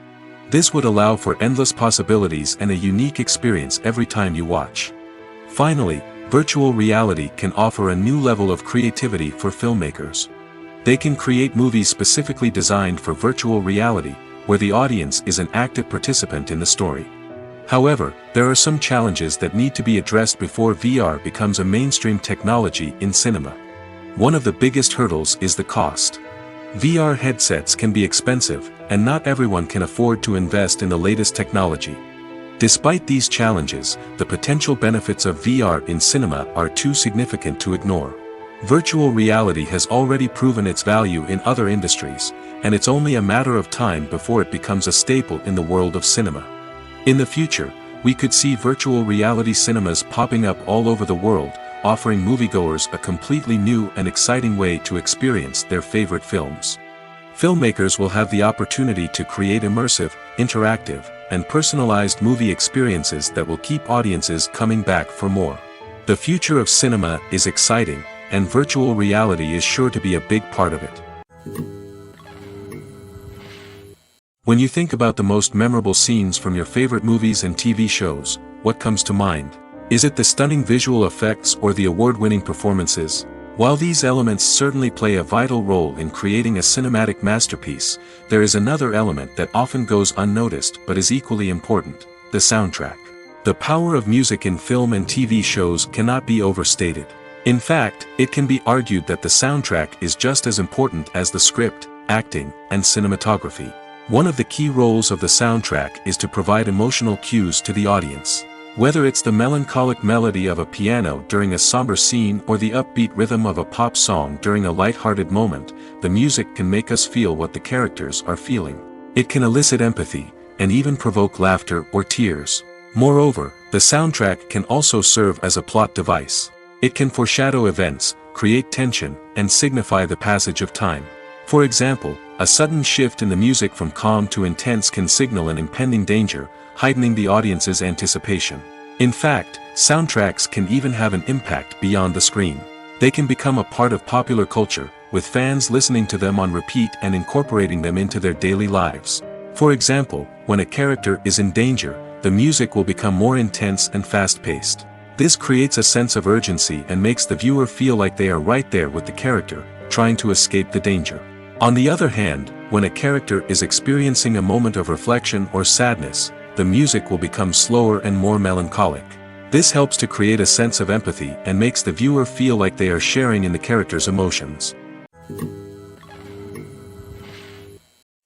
This would allow for endless possibilities and a unique experience every time you watch. Finally, virtual reality can offer a new level of creativity for filmmakers. They can create movies specifically designed for virtual reality, where the audience is an active participant in the story. However, there are some challenges that need to be addressed before VR becomes a mainstream technology in cinema. One of the biggest hurdles is the cost. VR headsets can be expensive, and not everyone can afford to invest in the latest technology. Despite these challenges, the potential benefits of VR in cinema are too significant to ignore. Virtual reality has already proven its value in other industries, and it's only a matter of time before it becomes a staple in the world of cinema. In the future, we could see virtual reality cinemas popping up all over the world, offering moviegoers a completely new and exciting way to experience their favorite films. Filmmakers will have the opportunity to create immersive, interactive, and personalized movie experiences that will keep audiences coming back for more. The future of cinema is exciting, and virtual reality is sure to be a big part of it. When you think about the most memorable scenes from your favorite movies and TV shows, what comes to mind? Is it the stunning visual effects or the award-winning performances? While these elements certainly play a vital role in creating a cinematic masterpiece, there is another element that often goes unnoticed but is equally important: the soundtrack. The power of music in film and TV shows cannot be overstated. In fact, it can be argued that the soundtrack is just as important as the script, acting, and cinematography. One of the key roles of the soundtrack is to provide emotional cues to the audience. Whether it's the melancholic melody of a piano during a somber scene or the upbeat rhythm of a pop song during a light-hearted moment, the music can make us feel what the characters are feeling. It can elicit empathy, and even provoke laughter or tears. Moreover, the soundtrack can also serve as a plot device. It can foreshadow events, create tension, and signify the passage of time. For example, a sudden shift in the music from calm to intense can signal an impending danger, heightening the audience's anticipation. In fact, soundtracks can even have an impact beyond the screen. They can become a part of popular culture, with fans listening to them on repeat and incorporating them into their daily lives. For example, when a character is in danger, the music will become more intense and fast-paced. This creates a sense of urgency and makes the viewer feel like they are right there with the character, trying to escape the danger. On the other hand, when a character is experiencing a moment of reflection or sadness, the music will become slower and more melancholic. This helps to create a sense of empathy and makes the viewer feel like they are sharing in the character's emotions.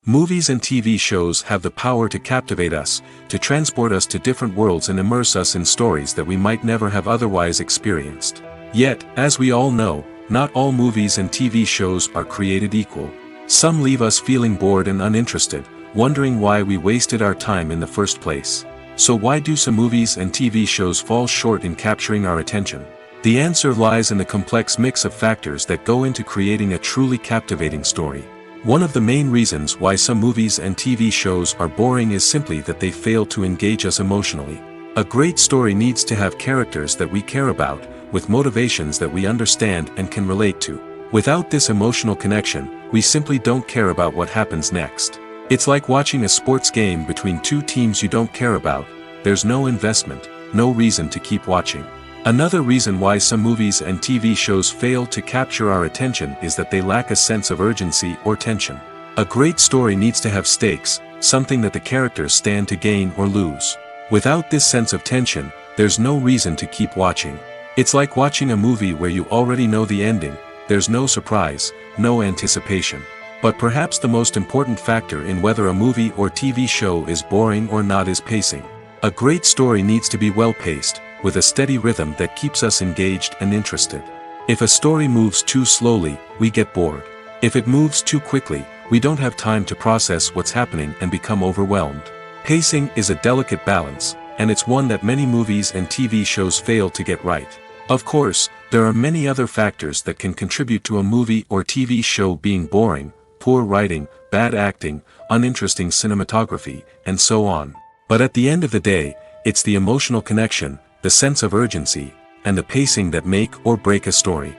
Movies and TV shows have the power to captivate us, to transport us to different worlds and immerse us in stories that we might never have otherwise experienced. Yet, as we all know, not all movies and TV shows are created equal. Some leave us feeling bored and uninterested, wondering why we wasted our time in the first place. So why do some movies and TV shows fall short in capturing our attention? The answer lies in the complex mix of factors that go into creating a truly captivating story. One of the main reasons why some movies and TV shows are boring is simply that they fail to engage us emotionally. A great story needs to have characters that we care about, with motivations that we understand and can relate to. Without this emotional connection, we simply don't care about what happens next. It's like watching a sports game between two teams you don't care about. There's no investment, no reason to keep watching. Another reason why some movies and TV shows fail to capture our attention is that they lack a sense of urgency or tension. A great story needs to have stakes, something that the characters stand to gain or lose. Without this sense of tension, there's no reason to keep watching. It's like watching a movie where you already know the ending. There's no surprise, no anticipation. But perhaps the most important factor in whether a movie or TV show is boring or not is pacing. A great story needs to be well-paced, with a steady rhythm that keeps us engaged and interested. If a story moves too slowly, we get bored. If it moves too quickly, we don't have time to process what's happening and become overwhelmed. Pacing is a delicate balance, and it's one that many movies and TV shows fail to get right. Of course, there are many other factors that can contribute to a movie or TV show being boring: poor writing, bad acting, uninteresting cinematography, and so on. But at the end of the day, it's the emotional connection, the sense of urgency, and the pacing that make or break a story.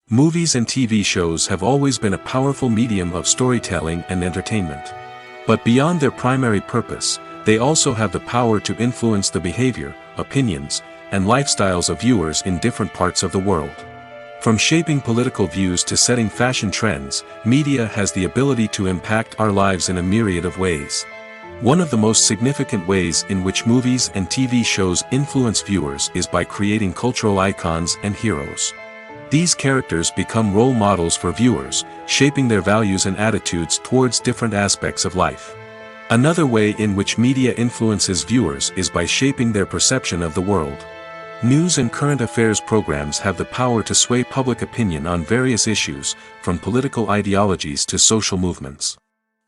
Movies and TV shows have always been a powerful medium of storytelling and entertainment. But beyond their primary purpose, they also have the power to influence the behavior, opinions, and lifestyles of viewers in different parts of the world. From shaping political views to setting fashion trends, media has the ability to impact our lives in a myriad of ways. One of the most significant ways in which movies and TV shows influence viewers is by creating cultural icons and heroes. These characters become role models for viewers, shaping their values and attitudes towards different aspects of life. Another way in which media influences viewers is by shaping their perception of the world. News and current affairs programs have the power to sway public opinion on various issues, from political ideologies to social movements.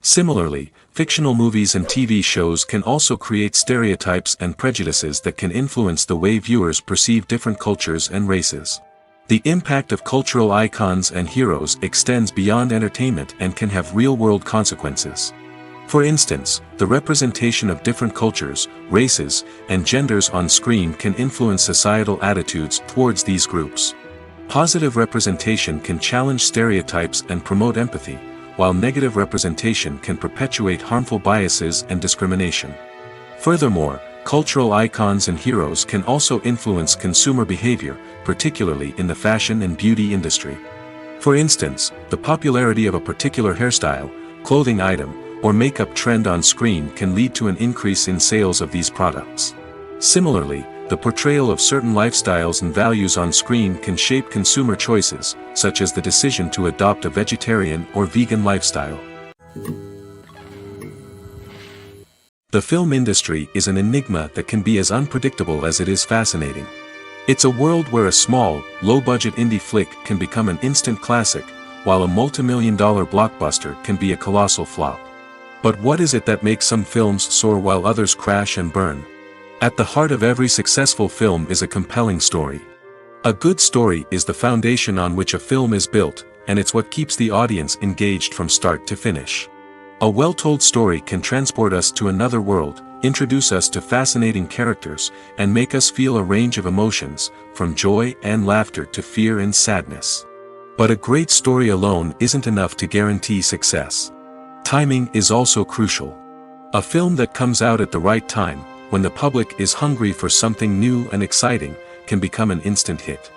Similarly, fictional movies and TV shows can also create stereotypes and prejudices that can influence the way viewers perceive different cultures and races. The impact of cultural icons and heroes extends beyond entertainment and can have real-world consequences. For instance, the representation of different cultures, races, and genders on screen can influence societal attitudes towards these groups. Positive representation can challenge stereotypes and promote empathy, while negative representation can perpetuate harmful biases and discrimination. Furthermore, cultural icons and heroes can also influence consumer behavior, particularly in the fashion and beauty industry. For instance, the popularity of a particular hairstyle, clothing item, or makeup trend on screen can lead to an increase in sales of these products. Similarly, the portrayal of certain lifestyles and values on screen can shape consumer choices, such as the decision to adopt a vegetarian or vegan lifestyle. The film industry is an enigma that can be as unpredictable as it is fascinating. It's a world where a small, low-budget indie flick can become an instant classic, while a multi-million-dollar blockbuster can be a colossal flop. But what is it that makes some films soar while others crash and burn? At the heart of every successful film is a compelling story. A good story is the foundation on which a film is built, and it's what keeps the audience engaged from start to finish. A well-told story can transport us to another world, introduce us to fascinating characters, and make us feel a range of emotions, from joy and laughter to fear and sadness. But a great story alone isn't enough to guarantee success. Timing is also crucial. A film that comes out at the right time, when the public is hungry for something new and exciting, can become an instant hit.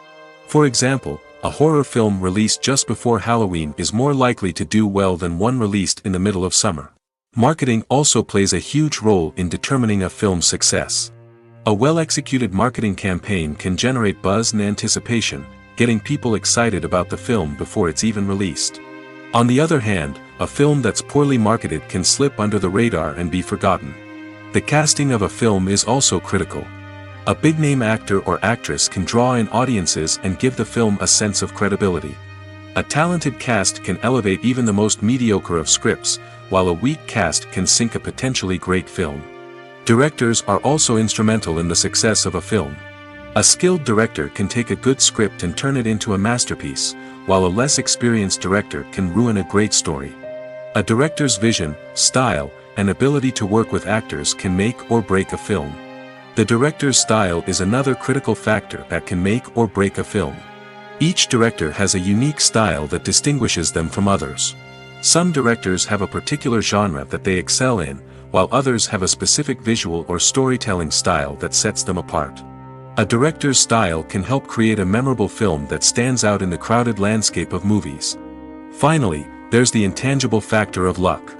For example, a horror film released just before Halloween is more likely to do well than one released in the middle of summer. Marketing also plays a huge role in determining a film's success. A well-executed marketing campaign can generate buzz and anticipation, getting people excited about the film before it's even released. On the other hand, a film that's poorly marketed can slip under the radar and be forgotten. The casting of a film is also critical. A big-name actor or actress can draw in audiences and give the film a sense of credibility. A talented cast can elevate even the most mediocre of scripts, while a weak cast can sink a potentially great film. Directors are also instrumental in the success of a film. A skilled director can take a good script and turn it into a masterpiece, while a less experienced director can ruin a great story. A director's vision, style, and ability to work with actors can make or break a film. The director's style is another critical factor that can make or break a film. Each director has a unique style that distinguishes them from others. Some directors have a particular genre that they excel in, while others have a specific visual or storytelling style that sets them apart. A director's style can help create a memorable film that stands out in the crowded landscape of movies. Finally, there's the intangible factor of luck.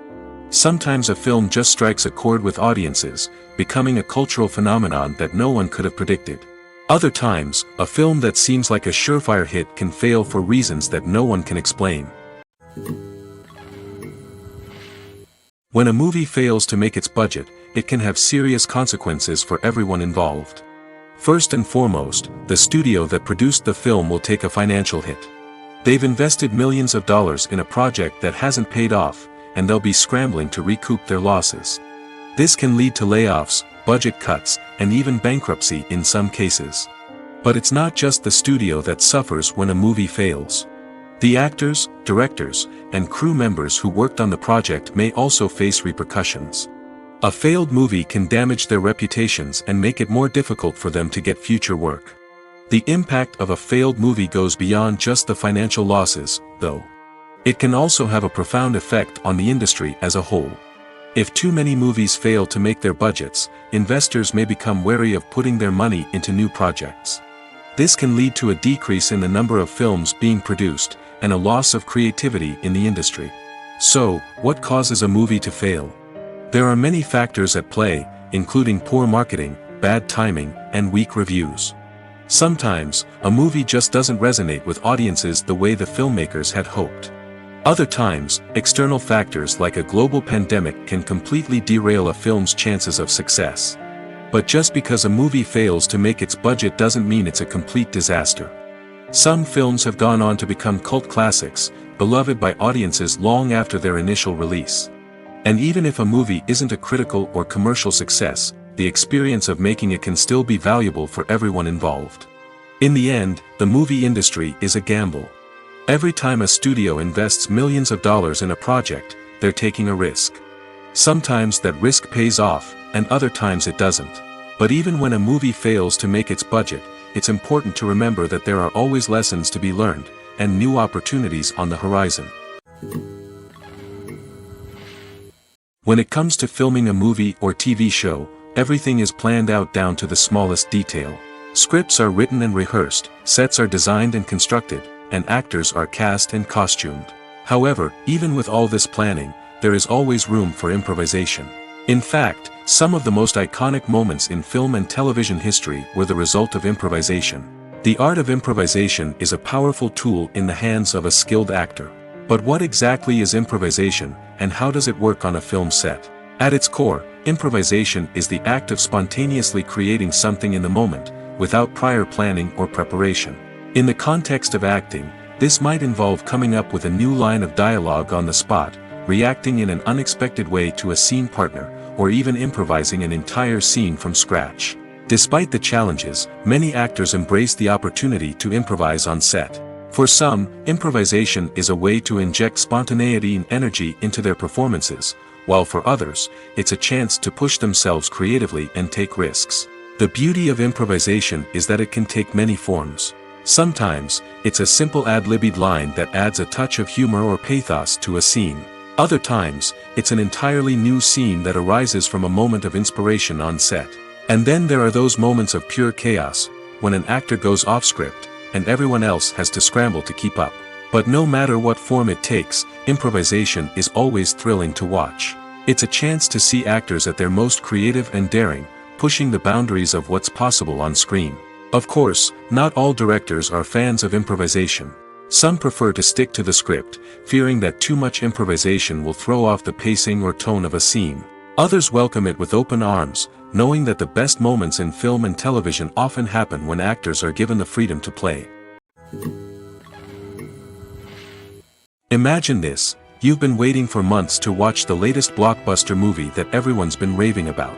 Sometimes a film just strikes a chord with audiences, becoming a cultural phenomenon that no one could have predicted. Other times, a film that seems like a surefire hit can fail for reasons that no one can explain. When a movie fails to make its budget, it can have serious consequences for everyone involved. First and foremost, the studio that produced the film will take a financial hit. They've invested millions of dollars in a project that hasn't paid off, and they'll be scrambling to recoup their losses. This can lead to layoffs, budget cuts, and even bankruptcy in some cases. But it's not just the studio that suffers when a movie fails. The actors, directors, and crew members who worked on the project may also face repercussions. A failed movie can damage their reputations and make it more difficult for them to get future work. The impact of a failed movie goes beyond just the financial losses, though. It can also have a profound effect on the industry as a whole. If too many movies fail to make their budgets, investors may become wary of putting their money into new projects. This can lead to a decrease in the number of films being produced, and a loss of creativity in the industry. So, what causes a movie to fail? There are many factors at play, including poor marketing, bad timing, and weak reviews. Sometimes, a movie just doesn't resonate with audiences the way the filmmakers had hoped. Other times, external factors like a global pandemic can completely derail a film's chances of success. But just because a movie fails to make its budget doesn't mean it's a complete disaster. Some films have gone on to become cult classics, beloved by audiences long after their initial release. And even if a movie isn't a critical or commercial success, the experience of making it can still be valuable for everyone involved. In the end, the movie industry is a gamble. Every time a studio invests millions of dollars in a project, they're taking a risk. Sometimes that risk pays off, and other times it doesn't. But even when a movie fails to make its budget, it's important to remember that there are always lessons to be learned, and new opportunities on the horizon. When it comes to filming a movie or TV show, everything is planned out down to the smallest detail. Scripts are written and rehearsed, sets are designed and constructed, and actors are cast and costumed. However, even with all this planning, there is always room for improvisation. In fact, some of the most iconic moments in film and television history were the result of improvisation. The art of improvisation is a powerful tool in the hands of a skilled actor. But what exactly is improvisation, and how does it work on a film set? At its core, improvisation is the act of spontaneously creating something in the moment, without prior planning or preparation. In the context of acting, this might involve coming up with a new line of dialogue on the spot, reacting in an unexpected way to a scene partner, or even improvising an entire scene from scratch. Despite the challenges, many actors embrace the opportunity to improvise on set. For some, improvisation is a way to inject spontaneity and energy into their performances, while for others, it's a chance to push themselves creatively and take risks. The beauty of improvisation is that it can take many forms. Sometimes, it's a simple ad-libbed line that adds a touch of humor or pathos to a scene. Other times, it's an entirely new scene that arises from a moment of inspiration on set. And then there are those moments of pure chaos, when an actor goes off script, and everyone else has to scramble to keep up. But no matter what form it takes, improvisation is always thrilling to watch. It's a chance to see actors at their most creative and daring, pushing the boundaries of what's possible on screen. Of course, not all directors are fans of improvisation. Some prefer to stick to the script, fearing that too much improvisation will throw off the pacing or tone of a scene. Others welcome it with open arms, knowing that the best moments in film and television often happen when actors are given the freedom to play. Imagine this, you've been waiting for months to watch the latest blockbuster movie that everyone's been raving about.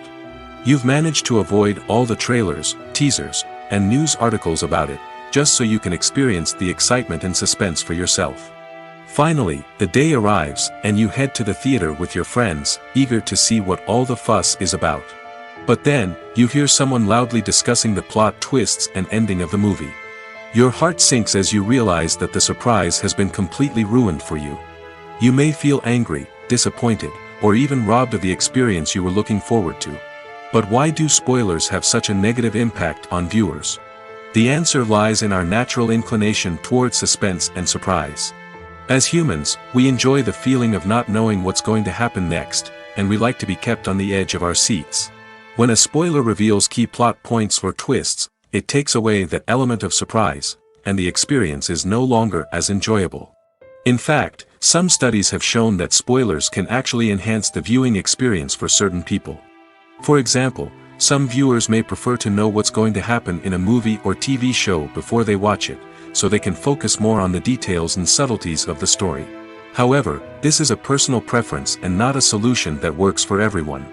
You've managed to avoid all the trailers, teasers, and news articles about it, just so you can experience the excitement and suspense for yourself. Finally, the day arrives, and you head to the theater with your friends, eager to see what all the fuss is about. But then, you hear someone loudly discussing the plot twists and ending of the movie. Your heart sinks as you realize that the surprise has been completely ruined for you. You may feel angry, disappointed, or even robbed of the experience you were looking forward to. But why do spoilers have such a negative impact on viewers? The answer lies in our natural inclination toward suspense and surprise. As humans, we enjoy the feeling of not knowing what's going to happen next, and we like to be kept on the edge of our seats. When a spoiler reveals key plot points or twists, it takes away that element of surprise, and the experience is no longer as enjoyable. In fact, some studies have shown that spoilers can actually enhance the viewing experience for certain people. For example, some viewers may prefer to know what's going to happen in a movie or TV show before they watch it, so they can focus more on the details and subtleties of the story. However, this is a personal preference and not a solution that works for everyone.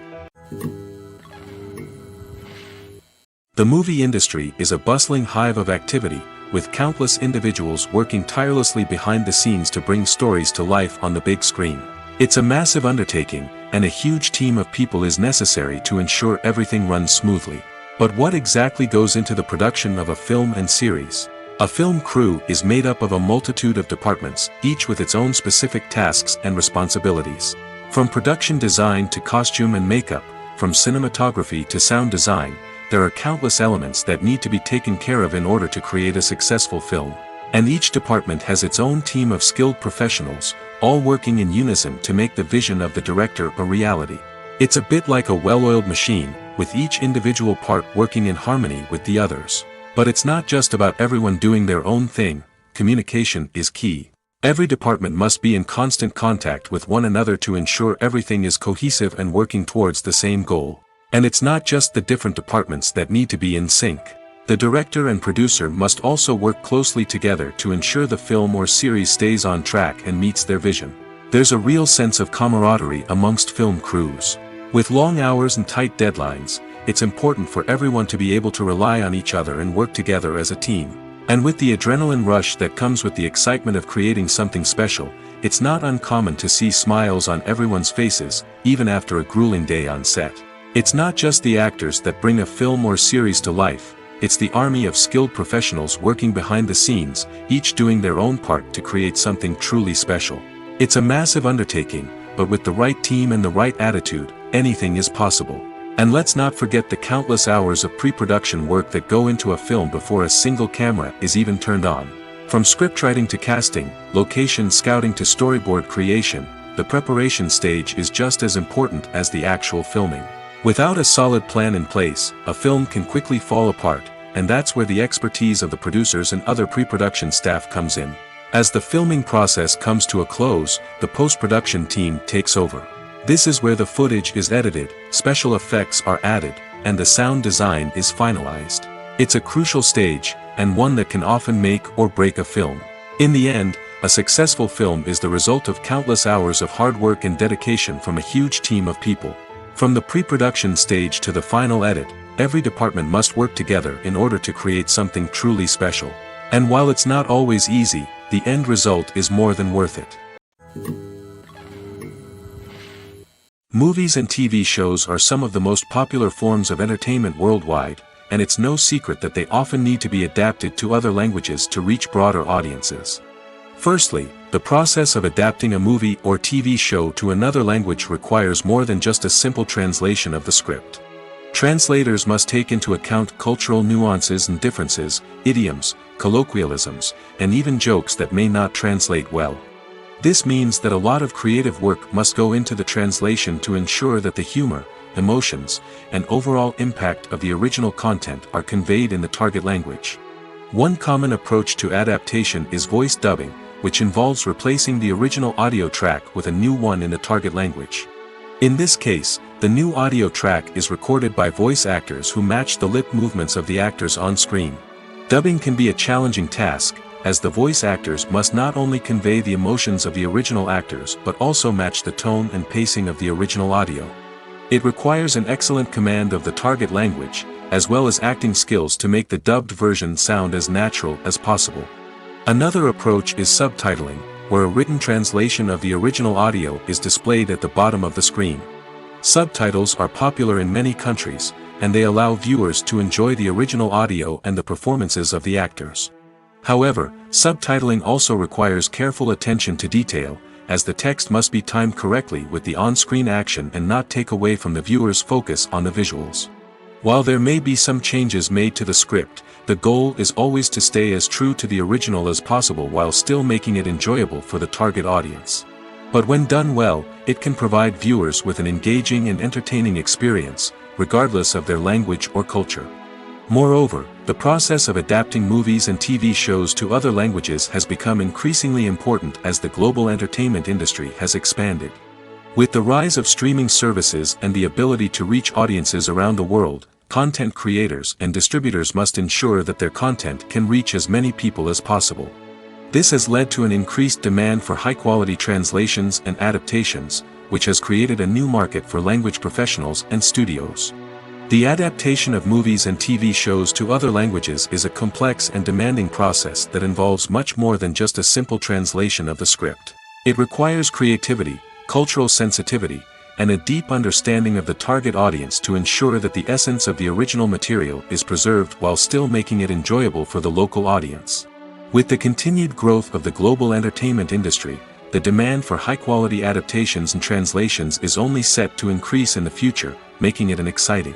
The movie industry is a bustling hive of activity, with countless individuals working tirelessly behind the scenes to bring stories to life on the big screen. It's a massive undertaking, and a huge team of people is necessary to ensure everything runs smoothly. But what exactly goes into the production of a film and series? A film crew is made up of a multitude of departments, each with its own specific tasks and responsibilities. From production design to costume and makeup, from cinematography to sound design, there are countless elements that need to be taken care of in order to create a successful film. And each department has its own team of skilled professionals, all working in unison to make the vision of the director a reality. It's a bit like a well-oiled machine, with each individual part working in harmony with the others. But it's not just about everyone doing their own thing, communication is key. Every department must be in constant contact with one another to ensure everything is cohesive and working towards the same goal. And it's not just the different departments that need to be in sync. The director and producer must also work closely together to ensure the film or series stays on track and meets their vision. There's a real sense of camaraderie amongst film crews. With long hours and tight deadlines, it's important for everyone to be able to rely on each other and work together as a team. And with the adrenaline rush that comes with the excitement of creating something special, it's not uncommon to see smiles on everyone's faces, even after a grueling day on set. It's not just the actors that bring a film or series to life, it's the army of skilled professionals working behind the scenes, each doing their own part to create something truly special. It's a massive undertaking, but with the right team and the right attitude, anything is possible. And let's not forget the countless hours of pre-production work that go into a film before a single camera is even turned on. From scriptwriting to casting, location scouting to storyboard creation, the preparation stage is just as important as the actual filming. Without a solid plan in place, a film can quickly fall apart, and that's where the expertise of the producers and other pre-production staff comes in. As the filming process comes to a close, the post-production team takes over. This is where the footage is edited, special effects are added, and the sound design is finalized. It's a crucial stage, and one that can often make or break a film. In the end, a successful film is the result of countless hours of hard work and dedication from a huge team of people. From the pre-production stage to the final edit, every department must work together in order to create something truly special. And while it's not always easy, the end result is more than worth it. Movies and TV shows are some of the most popular forms of entertainment worldwide, and it's no secret that they often need to be adapted to other languages to reach broader audiences. Firstly, the process of adapting a movie or TV show to another language requires more than just a simple translation of the script. Translators must take into account cultural nuances and differences, idioms, colloquialisms, and even jokes that may not translate well. This means that a lot of creative work must go into the translation to ensure that the humor, emotions, and overall impact of the original content are conveyed in the target language. One common approach to adaptation is voice dubbing, which involves replacing the original audio track with a new one in the target language. In this case, the new audio track is recorded by voice actors who match the lip movements of the actors on screen. Dubbing can be a challenging task, as the voice actors must not only convey the emotions of the original actors but also match the tone and pacing of the original audio. It requires an excellent command of the target language, as well as acting skills to make the dubbed version sound as natural as possible. Another approach is subtitling, where a written translation of the original audio is displayed at the bottom of the screen. Subtitles are popular in many countries, and they allow viewers to enjoy the original audio and the performances of the actors. However, subtitling also requires careful attention to detail, as the text must be timed correctly with the on-screen action and not take away from the viewer's focus on the visuals. While there may be some changes made to the script, the goal is always to stay as true to the original as possible while still making it enjoyable for the target audience. But when done well, it can provide viewers with an engaging and entertaining experience, regardless of their language or culture. Moreover, the process of adapting movies and TV shows to other languages has become increasingly important as the global entertainment industry has expanded. With the rise of streaming services and the ability to reach audiences around the world, content creators and distributors must ensure that their content can reach as many people as possible. This has led to an increased demand for high-quality translations and adaptations, which has created a new market for language professionals and studios. The adaptation of movies and TV shows to other languages is a complex and demanding process that involves much more than just a simple translation of the script. It requires creativity, cultural sensitivity, and a deep understanding of the target audience to ensure that the essence of the original material is preserved while still making it enjoyable for the local audience. With the continued growth of the global entertainment industry, the demand for high-quality adaptations and translations is only set to increase in the future, making it an exciting.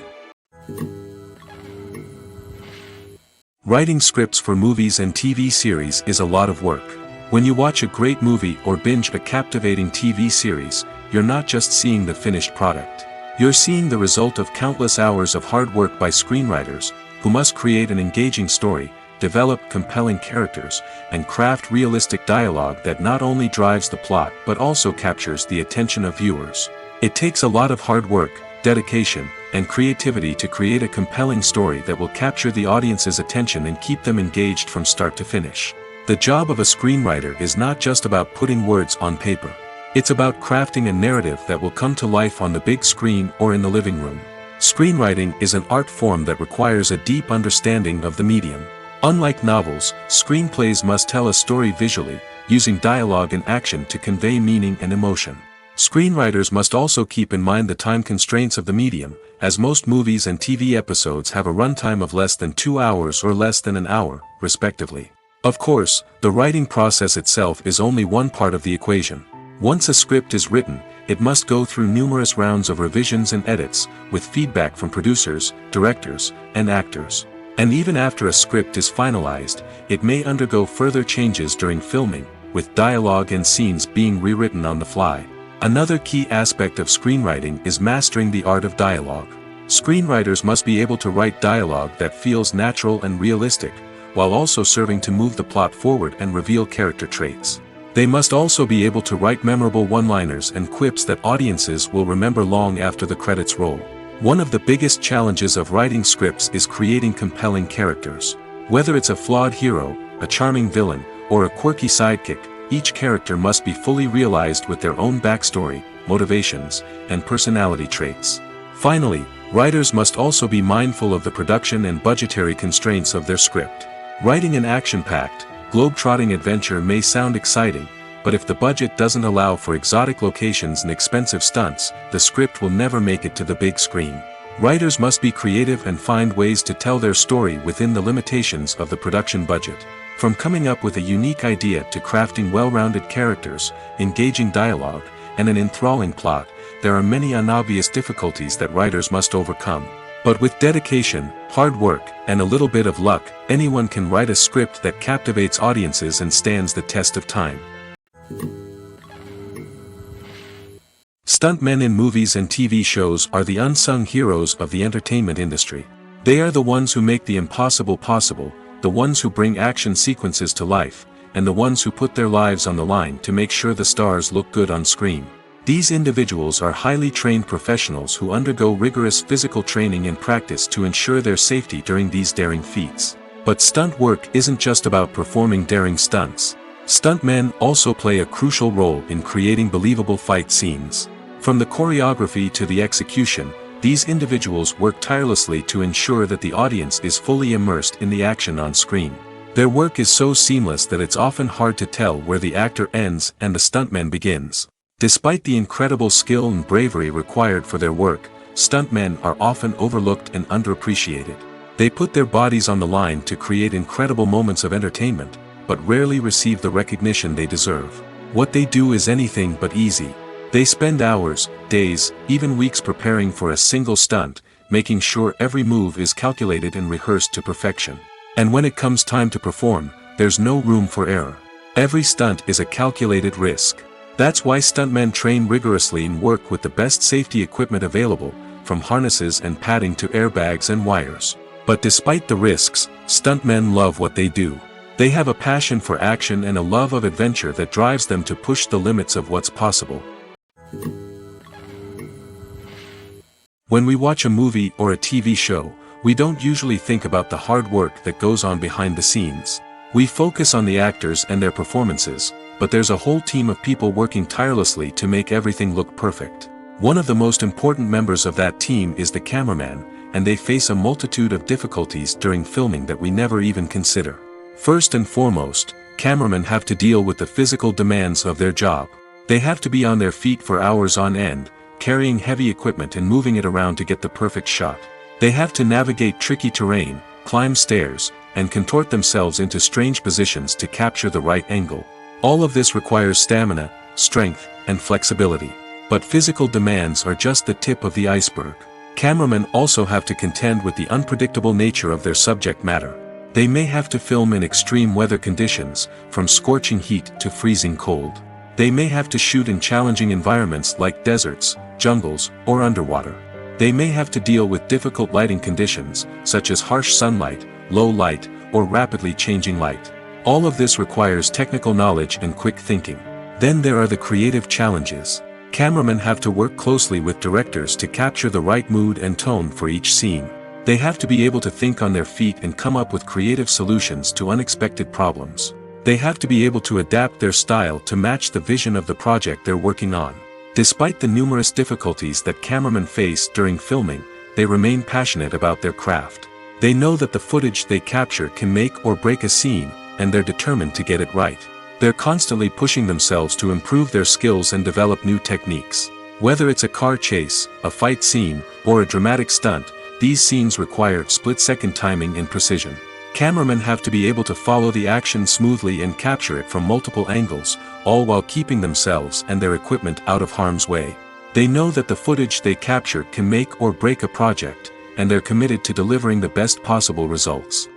Writing scripts for movies and TV series is a lot of work. When you watch a great movie or binge a captivating TV series, you're not just seeing the finished product. You're seeing the result of countless hours of hard work by screenwriters, who must create an engaging story, develop compelling characters, and craft realistic dialogue that not only drives the plot but also captures the attention of viewers. It takes a lot of hard work, dedication, and creativity to create a compelling story that will capture the audience's attention and keep them engaged from start to finish. The job of a screenwriter is not just about putting words on paper. It's about crafting a narrative that will come to life on the big screen or in the living room. Screenwriting is an art form that requires a deep understanding of the medium. Unlike novels, screenplays must tell a story visually, using dialogue and action to convey meaning and emotion. Screenwriters must also keep in mind the time constraints of the medium, as most movies and TV episodes have a runtime of less than 2 hours or less than an hour, respectively. Of course, the writing process itself is only one part of the equation. Once a script is written, it must go through numerous rounds of revisions and edits, with feedback from producers, directors, and actors. And even after a script is finalized, it may undergo further changes during filming, with dialogue and scenes being rewritten on the fly. Another key aspect of screenwriting is mastering the art of dialogue. Screenwriters must be able to write dialogue that feels natural and realistic, while also serving to move the plot forward and reveal character traits. They must also be able to write memorable one-liners and quips that audiences will remember long after the credits roll. One of the biggest challenges of writing scripts is creating compelling characters. Whether it's a flawed hero, a charming villain, or a quirky sidekick, each character must be fully realized with their own backstory, motivations, and personality traits. Finally, writers must also be mindful of the production and budgetary constraints of their script. Writing an action-packed, globe-trotting adventure may sound exciting, but if the budget doesn't allow for exotic locations and expensive stunts, the script will never make it to the big screen. Writers must be creative and find ways to tell their story within the limitations of the production budget. From coming up with a unique idea to crafting well-rounded characters, engaging dialogue, and an enthralling plot, there are many unobvious difficulties that writers must overcome. But with dedication, hard work, and a little bit of luck, anyone can write a script that captivates audiences and stands the test of time. Stuntmen in movies and TV shows are the unsung heroes of the entertainment industry. They are the ones who make the impossible possible, the ones who bring action sequences to life, and the ones who put their lives on the line to make sure the stars look good on screen. These individuals are highly trained professionals who undergo rigorous physical training and practice to ensure their safety during these daring feats. But stunt work isn't just about performing daring stunts. Stuntmen also play a crucial role in creating believable fight scenes. From the choreography to the execution, these individuals work tirelessly to ensure that the audience is fully immersed in the action on screen. Their work is so seamless that it's often hard to tell where the actor ends and the stuntman begins. Despite the incredible skill and bravery required for their work, stuntmen are often overlooked and underappreciated. They put their bodies on the line to create incredible moments of entertainment, but rarely receive the recognition they deserve. What they do is anything but easy. They spend hours, days, even weeks preparing for a single stunt, making sure every move is calculated and rehearsed to perfection. And when it comes time to perform, there's no room for error. Every stunt is a calculated risk. That's why stuntmen train rigorously and work with the best safety equipment available, from harnesses and padding to airbags and wires. But despite the risks, stuntmen love what they do. They have a passion for action and a love of adventure that drives them to push the limits of what's possible. When we watch a movie or a TV show, we don't usually think about the hard work that goes on behind the scenes. We focus on the actors and their performances, but there's a whole team of people working tirelessly to make everything look perfect. One of the most important members of that team is the cameraman, and they face a multitude of difficulties during filming that we never even consider. First and foremost, cameramen have to deal with the physical demands of their job. They have to be on their feet for hours on end, carrying heavy equipment and moving it around to get the perfect shot. They have to navigate tricky terrain, climb stairs, and contort themselves into strange positions to capture the right angle. All of this requires stamina, strength, and flexibility. But physical demands are just the tip of the iceberg. Cameramen also have to contend with the unpredictable nature of their subject matter. They may have to film in extreme weather conditions, from scorching heat to freezing cold. They may have to shoot in challenging environments like deserts, jungles, or underwater. They may have to deal with difficult lighting conditions, such as harsh sunlight, low light, or rapidly changing light. All of this requires technical knowledge and quick thinking. Then there are the creative challenges. Cameramen have to work closely with directors to capture the right mood and tone for each scene. They have to be able to think on their feet and come up with creative solutions to unexpected problems. They have to be able to adapt their style to match the vision of the project they're working on. Despite the numerous difficulties that cameramen face during filming, they remain passionate about their craft. They know that the footage they capture can make or break a scene, and they're determined to get it right. They're constantly pushing themselves to improve their skills and develop new techniques. Whether it's a car chase, a fight scene, or a dramatic stunt, these scenes require split-second timing and precision. Cameramen have to be able to follow the action smoothly and capture it from multiple angles, all while keeping themselves and their equipment out of harm's way. They know that the footage they capture can make or break a project, and they're committed to delivering the best possible results.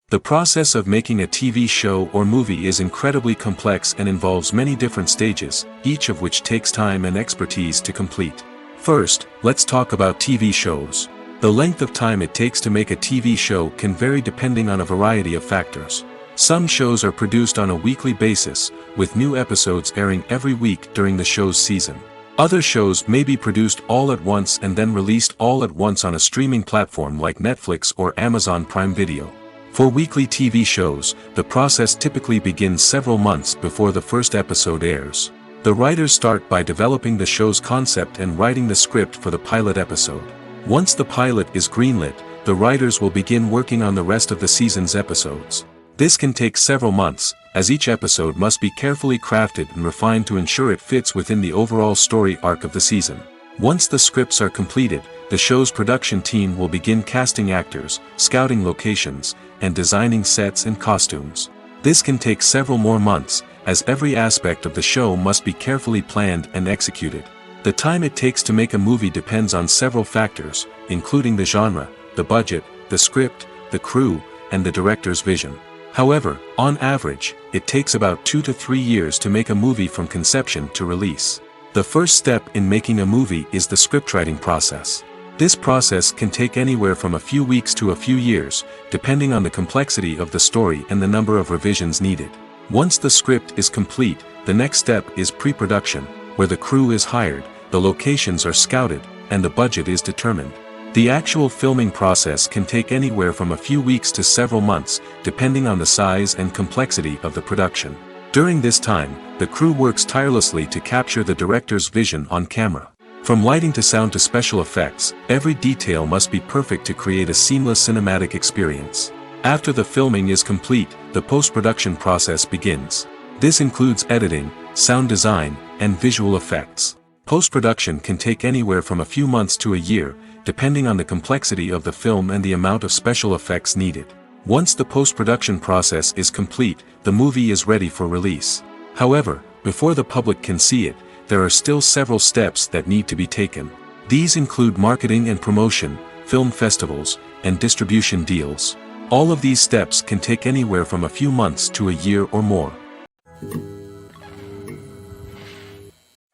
The process of making a TV show or movie is incredibly complex and involves many different stages, each of which takes time and expertise to complete. First, let's talk about TV shows. The length of time it takes to make a TV show can vary depending on a variety of factors. Some shows are produced on a weekly basis, with new episodes airing every week during the show's season. Other shows may be produced all at once and then released all at once on a streaming platform like Netflix or Amazon Prime Video. For weekly TV shows, the process typically begins several months before the first episode airs. The writers start by developing the show's concept and writing the script for the pilot episode. Once the pilot is greenlit, the writers will begin working on the rest of the season's episodes. This can take several months, as each episode must be carefully crafted and refined to ensure it fits within the overall story arc of the season. Once the scripts are completed, the show's production team will begin casting actors, scouting locations, and designing sets and costumes. This can take several more months, as every aspect of the show must be carefully planned and executed. The time it takes to make a movie depends on several factors, including the genre, the budget, the script, the crew, and the director's vision. However, on average, it takes about 2 to 3 years to make a movie from conception to release. The first step in making a movie is the scriptwriting process. This process can take anywhere from a few weeks to a few years, depending on the complexity of the story and the number of revisions needed. Once the script is complete, the next step is pre-production, where the crew is hired, the locations are scouted, and the budget is determined. The actual filming process can take anywhere from a few weeks to several months, depending on the size and complexity of the production. During this time, the crew works tirelessly to capture the director's vision on camera. From lighting to sound to special effects, every detail must be perfect to create a seamless cinematic experience. After the filming is complete, the post-production process begins. This includes editing, sound design, and visual effects. Post-production can take anywhere from a few months to a year, depending on the complexity of the film and the amount of special effects needed. Once the post-production process is complete, the movie is ready for release. However, before the public can see it, there are still several steps that need to be taken. These include marketing and promotion, film festivals, and distribution deals. All of these steps can take anywhere from a few months to a year or more.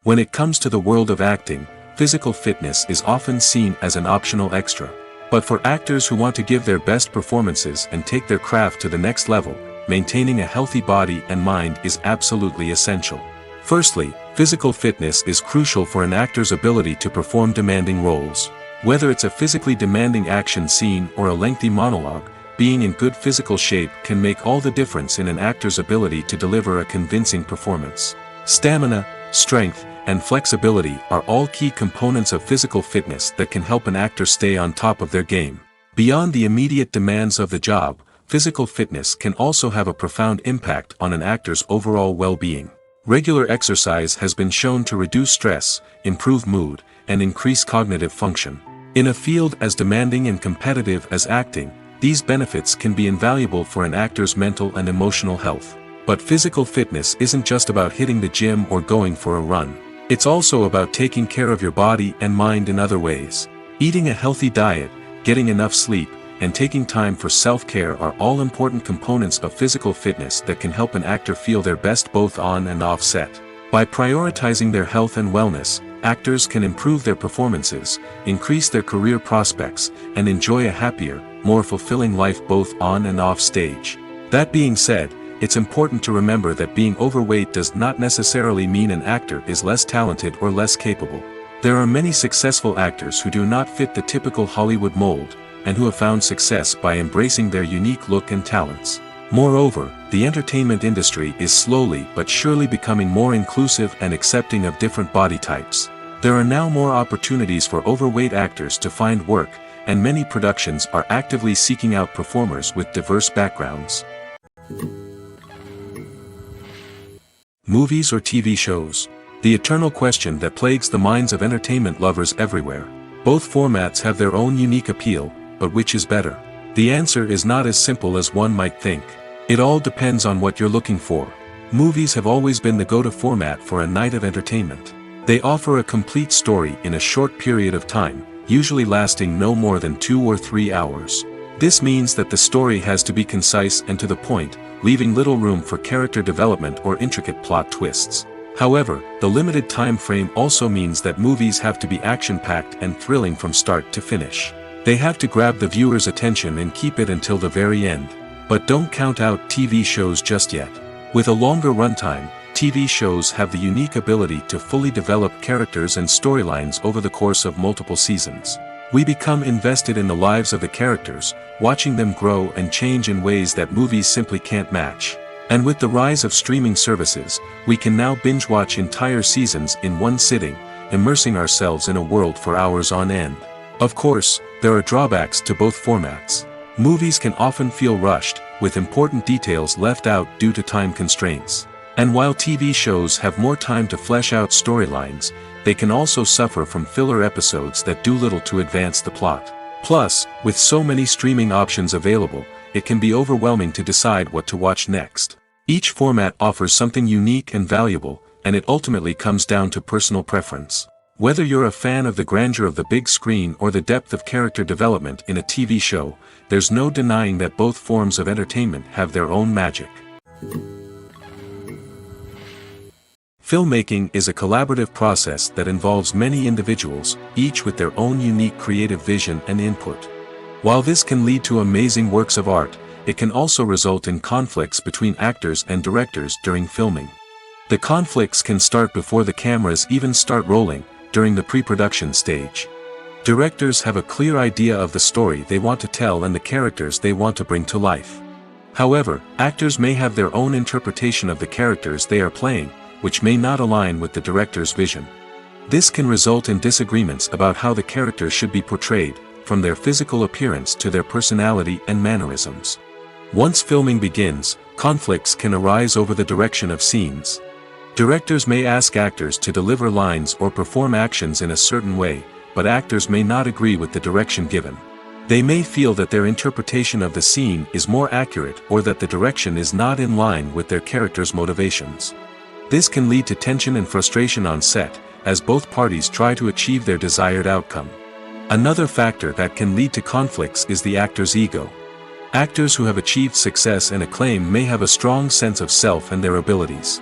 When it comes to the world of acting, physical fitness is often seen as an optional extra. But for actors who want to give their best performances and take their craft to the next level, maintaining a healthy body and mind is absolutely essential. Firstly, physical fitness is crucial for an actor's ability to perform demanding roles. Whether it's a physically demanding action scene or a lengthy monologue, being in good physical shape can make all the difference in an actor's ability to deliver a convincing performance. Stamina, strength, and flexibility are all key components of physical fitness that can help an actor stay on top of their game. Beyond the immediate demands of the job, physical fitness can also have a profound impact on an actor's overall well-being. Regular exercise has been shown to reduce stress, improve mood, and increase cognitive function. In a field as demanding and competitive as acting, these benefits can be invaluable for an actor's mental and emotional health. But physical fitness isn't just about hitting the gym or going for a run. It's also about taking care of your body and mind in other ways. Eating a healthy diet, getting enough sleep, and taking time for self-care are all important components of physical fitness that can help an actor feel their best both on and off set. By prioritizing their health and wellness, actors can improve their performances, increase their career prospects, and enjoy a happier, more fulfilling life both on and off stage. That being said, it's important to remember that being overweight does not necessarily mean an actor is less talented or less capable. There are many successful actors who do not fit the typical Hollywood mold, and who have found success by embracing their unique look and talents. Moreover, the entertainment industry is slowly but surely becoming more inclusive and accepting of different body types. There are now more opportunities for overweight actors to find work, and many productions are actively seeking out performers with diverse backgrounds. Movies or TV shows? The eternal question that plagues the minds of entertainment lovers everywhere. Both formats have their own unique appeal, but which is better? The answer is not as simple as one might think. It all depends on what you're looking for. Movies have always been the go-to format for a night of entertainment. They offer a complete story in a short period of time, usually lasting no more than 2 or 3 hours. This means that the story has to be concise and to the point, leaving little room for character development or intricate plot twists. However, the limited time frame also means that movies have to be action-packed and thrilling from start to finish. They have to grab the viewer's attention and keep it until the very end. But don't count out TV shows just yet. With a longer runtime, TV shows have the unique ability to fully develop characters and storylines over the course of multiple seasons. We become invested in the lives of the characters, watching them grow and change in ways that movies simply can't match. And with the rise of streaming services, we can now binge-watch entire seasons in one sitting, immersing ourselves in a world for hours on end. Of course, there are drawbacks to both formats. Movies can often feel rushed, with important details left out due to time constraints. And while TV shows have more time to flesh out storylines, they can also suffer from filler episodes that do little to advance the plot. Plus, with so many streaming options available, it can be overwhelming to decide what to watch next. Each format offers something unique and valuable, and it ultimately comes down to personal preference. Whether you're a fan of the grandeur of the big screen or the depth of character development in a TV show, there's no denying that both forms of entertainment have their own magic. Filmmaking is a collaborative process that involves many individuals, each with their own unique creative vision and input. While this can lead to amazing works of art, it can also result in conflicts between actors and directors during filming. The conflicts can start before the cameras even start rolling, during the pre-production stage. Directors have a clear idea of the story they want to tell and the characters they want to bring to life. However, actors may have their own interpretation of the characters they are playing, which may not align with the director's vision. This can result in disagreements about how the characters should be portrayed, from their physical appearance to their personality and mannerisms. Once filming begins, conflicts can arise over the direction of scenes. Directors may ask actors to deliver lines or perform actions in a certain way, but actors may not agree with the direction given. They may feel that their interpretation of the scene is more accurate or that the direction is not in line with their character's motivations. This can lead to tension and frustration on set, as both parties try to achieve their desired outcome. Another factor that can lead to conflicts is the actor's ego. Actors who have achieved success and acclaim may have a strong sense of self and their abilities.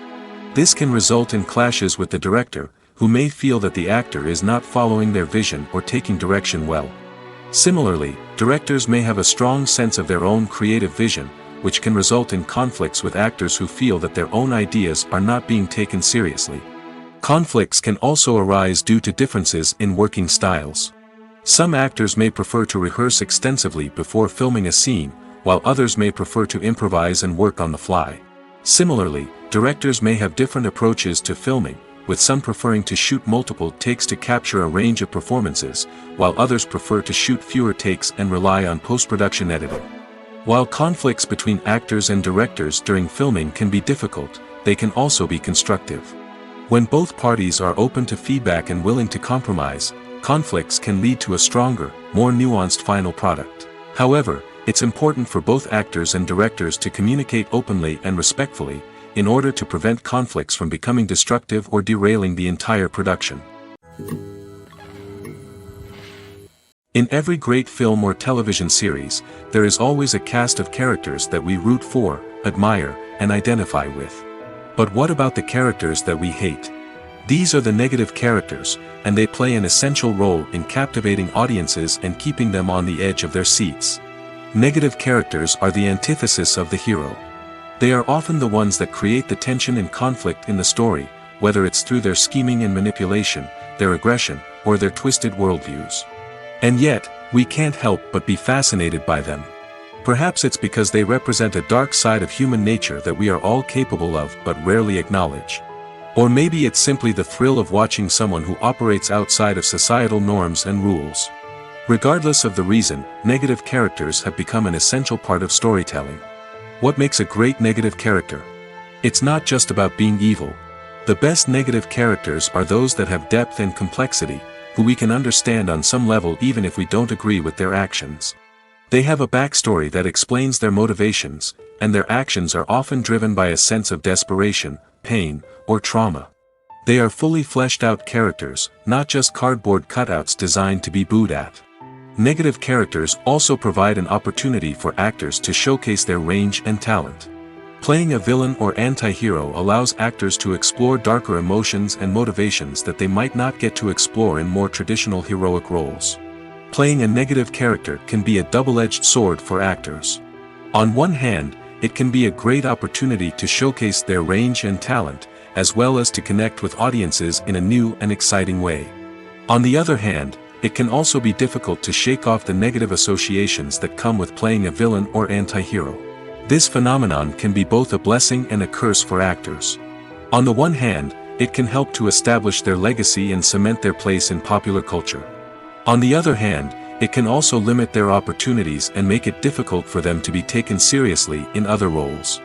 This can result in clashes with the director, who may feel that the actor is not following their vision or taking direction well. Similarly, directors may have a strong sense of their own creative vision, which can result in conflicts with actors who feel that their own ideas are not being taken seriously. Conflicts can also arise due to differences in working styles. Some actors may prefer to rehearse extensively before filming a scene, while others may prefer to improvise and work on the fly. Similarly, directors may have different approaches to filming, with some preferring to shoot multiple takes to capture a range of performances, while others prefer to shoot fewer takes and rely on post-production editing. While conflicts between actors and directors during filming can be difficult, they can also be constructive. When both parties are open to feedback and willing to compromise, conflicts can lead to a stronger, more nuanced final product. However, it's important for both actors and directors to communicate openly and respectfully, in order to prevent conflicts from becoming destructive or derailing the entire production. In every great film or television series, there is always a cast of characters that we root for, admire, and identify with. But what about the characters that we hate? These are the negative characters, and they play an essential role in captivating audiences and keeping them on the edge of their seats. Negative characters are the antithesis of the hero. They are often the ones that create the tension and conflict in the story, whether it's through their scheming and manipulation, their aggression, or their twisted worldviews. And yet, we can't help but be fascinated by them. Perhaps it's because they represent a dark side of human nature that we are all capable of but rarely acknowledge. Or maybe it's simply the thrill of watching someone who operates outside of societal norms and rules. Regardless of the reason, negative characters have become an essential part of storytelling. What makes a great negative character? It's not just about being evil. The best negative characters are those that have depth and complexity, who we can understand on some level even if we don't agree with their actions. They have a backstory that explains their motivations, and their actions are often driven by a sense of desperation, pain, or trauma. They are fully fleshed out characters, not just cardboard cutouts designed to be booed at. Negative characters also provide an opportunity for actors to showcase their range and talent. Playing a villain or anti-hero allows actors to explore darker emotions and motivations that they might not get to explore in more traditional heroic roles. Playing a negative character can be a double-edged sword for actors. On one hand, it can be a great opportunity to showcase their range and talent, as well as to connect with audiences in a new and exciting way. On the other hand, it can also be difficult to shake off the negative associations that come with playing a villain or anti-hero. This phenomenon can be both a blessing and a curse for actors. On the one hand, it can help to establish their legacy and cement their place in popular culture. On the other hand, it can also limit their opportunities and make it difficult for them to be taken seriously in other roles.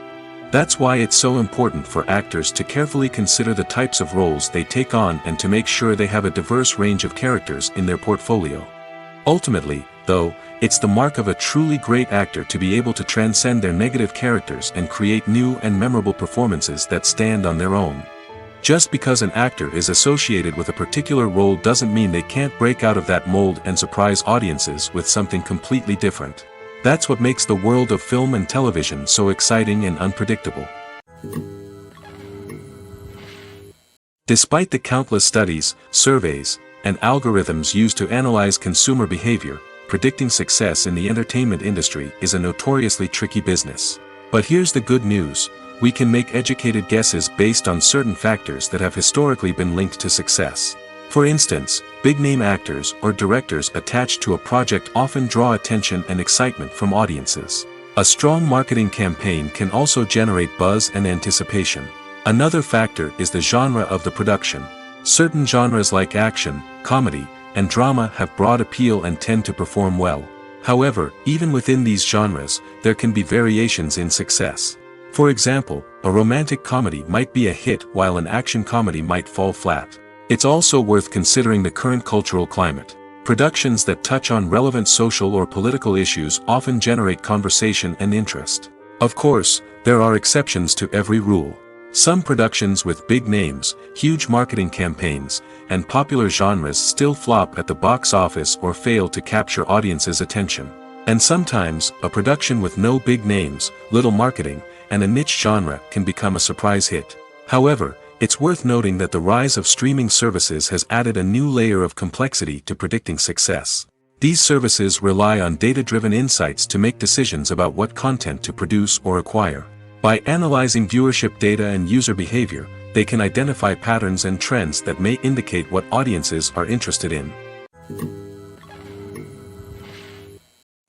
That's why it's so important for actors to carefully consider the types of roles they take on and to make sure they have a diverse range of characters in their portfolio. Ultimately, though, it's the mark of a truly great actor to be able to transcend their negative characters and create new and memorable performances that stand on their own. Just because an actor is associated with a particular role doesn't mean they can't break out of that mold and surprise audiences with something completely different. That's what makes the world of film and television so exciting and unpredictable. Despite the countless studies, surveys, and algorithms used to analyze consumer behavior, predicting success in the entertainment industry is a notoriously tricky business. But here's the good news. We can make educated guesses based on certain factors that have historically been linked to success. For instance, big-name actors or directors attached to a project often draw attention and excitement from audiences. A strong marketing campaign can also generate buzz and anticipation. Another factor is the genre of the production. Certain genres like action, comedy, and drama have broad appeal and tend to perform well. However, even within these genres, there can be variations in success. For example, a romantic comedy might be a hit while an action comedy might fall flat. It's also worth considering the current cultural climate. Productions that touch on relevant social or political issues often generate conversation and interest. Of course, there are exceptions to every rule. Some productions with big names, huge marketing campaigns, and popular genres still flop at the box office or fail to capture audiences' attention. And sometimes, a production with no big names, little marketing, and a niche genre can become a surprise hit. However, it's worth noting that the rise of streaming services has added a new layer of complexity to predicting success. These services rely on data-driven insights to make decisions about what content to produce or acquire. By analyzing viewership data and user behavior, they can identify patterns and trends that may indicate what audiences are interested in.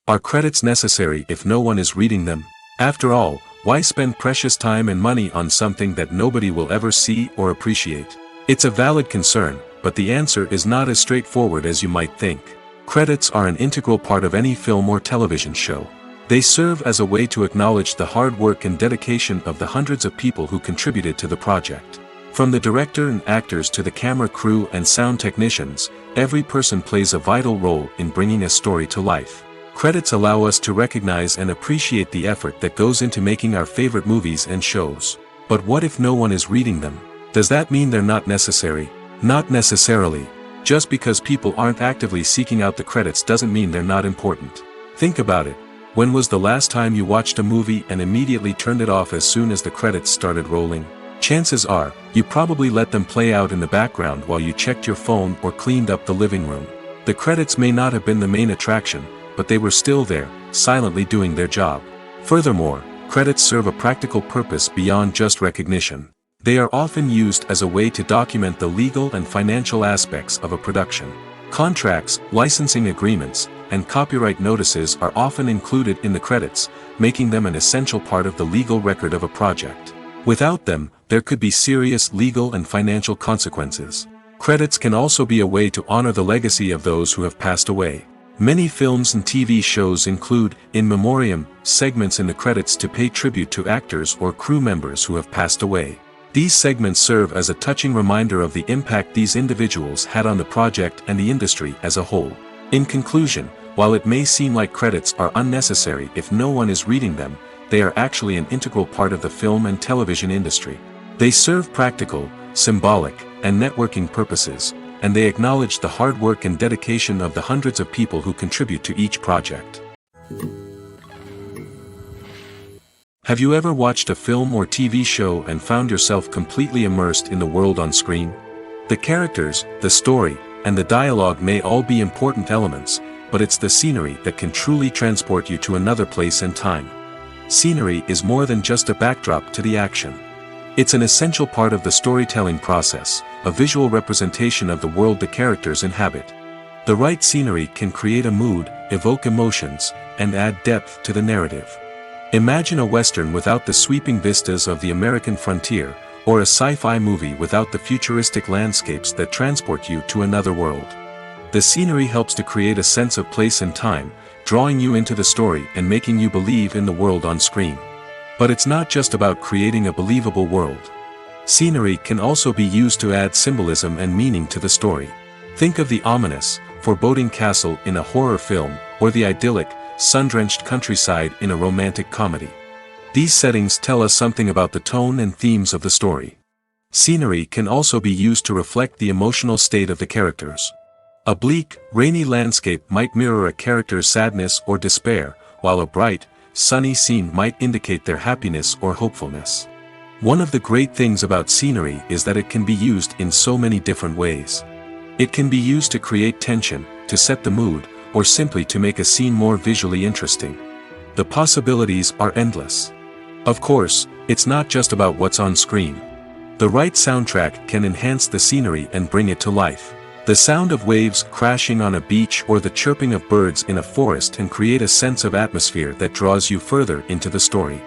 Are credits necessary if no one is reading them? After all, why spend precious time and money on something that nobody will ever see or appreciate? It's a valid concern, but the answer is not as straightforward as you might think. Credits are an integral part of any film or television show. They serve as a way to acknowledge the hard work and dedication of the hundreds of people who contributed to the project. From the director and actors to the camera crew and sound technicians, every person plays a vital role in bringing a story to life. Credits allow us to recognize and appreciate the effort that goes into making our favorite movies and shows. But what if no one is reading them? Does that mean they're not necessary? Not necessarily. Just because people aren't actively seeking out the credits doesn't mean they're not important. Think about it. When was the last time you watched a movie and immediately turned it off as soon as the credits started rolling? Chances are, you probably let them play out in the background while you checked your phone or cleaned up the living room. The credits may not have been the main attraction, but they were still there, silently doing their job. Furthermore, credits serve a practical purpose beyond just recognition. They are often used as a way to document the legal and financial aspects of a production. Contracts, licensing agreements, and copyright notices are often included in the credits, making them an essential part of the legal record of a project. Without them, there could be serious legal and financial consequences. Credits can also be a way to honor the legacy of those who have passed away. Many films and TV shows include, in memoriam, segments in the credits to pay tribute to actors or crew members who have passed away. These segments serve as a touching reminder of the impact these individuals had on the project and the industry as a whole. In conclusion, while it may seem like credits are unnecessary if no one is reading them, they are actually an integral part of the film and television industry. They serve practical, symbolic, and networking purposes, and they acknowledge the hard work and dedication of the hundreds of people who contribute to each project. Have you ever watched a film or TV show and found yourself completely immersed in the world on screen? The characters, the story, and the dialogue may all be important elements, but it's the scenery that can truly transport you to another place and time. Scenery is more than just a backdrop to the action. It's an essential part of the storytelling process, a visual representation of the world the characters inhabit. The right scenery can create a mood, evoke emotions, and add depth to the narrative. Imagine a Western without the sweeping vistas of the American frontier, or a sci-fi movie without the futuristic landscapes that transport you to another world. The scenery helps to create a sense of place and time, drawing you into the story and making you believe in the world on screen. But it's not just about creating a believable world. Scenery can also be used to add symbolism and meaning to the story. Think of the ominous, foreboding castle in a horror film, or the idyllic, sun-drenched countryside in a romantic comedy. These settings tell us something about the tone and themes of the story. Scenery can also be used to reflect the emotional state of the characters. A bleak, rainy landscape might mirror a character's sadness or despair, while a bright, sunny scene might indicate their happiness or hopefulness. One of the great things about scenery is that it can be used in so many different ways. It can be used to create tension, to set the mood, or simply to make a scene more visually interesting. The possibilities are endless. Of course, it's not just about what's on screen. The right soundtrack can enhance the scenery and bring it to life. The sound of waves crashing on a beach or the chirping of birds in a forest can create a sense of atmosphere that draws you further into the story.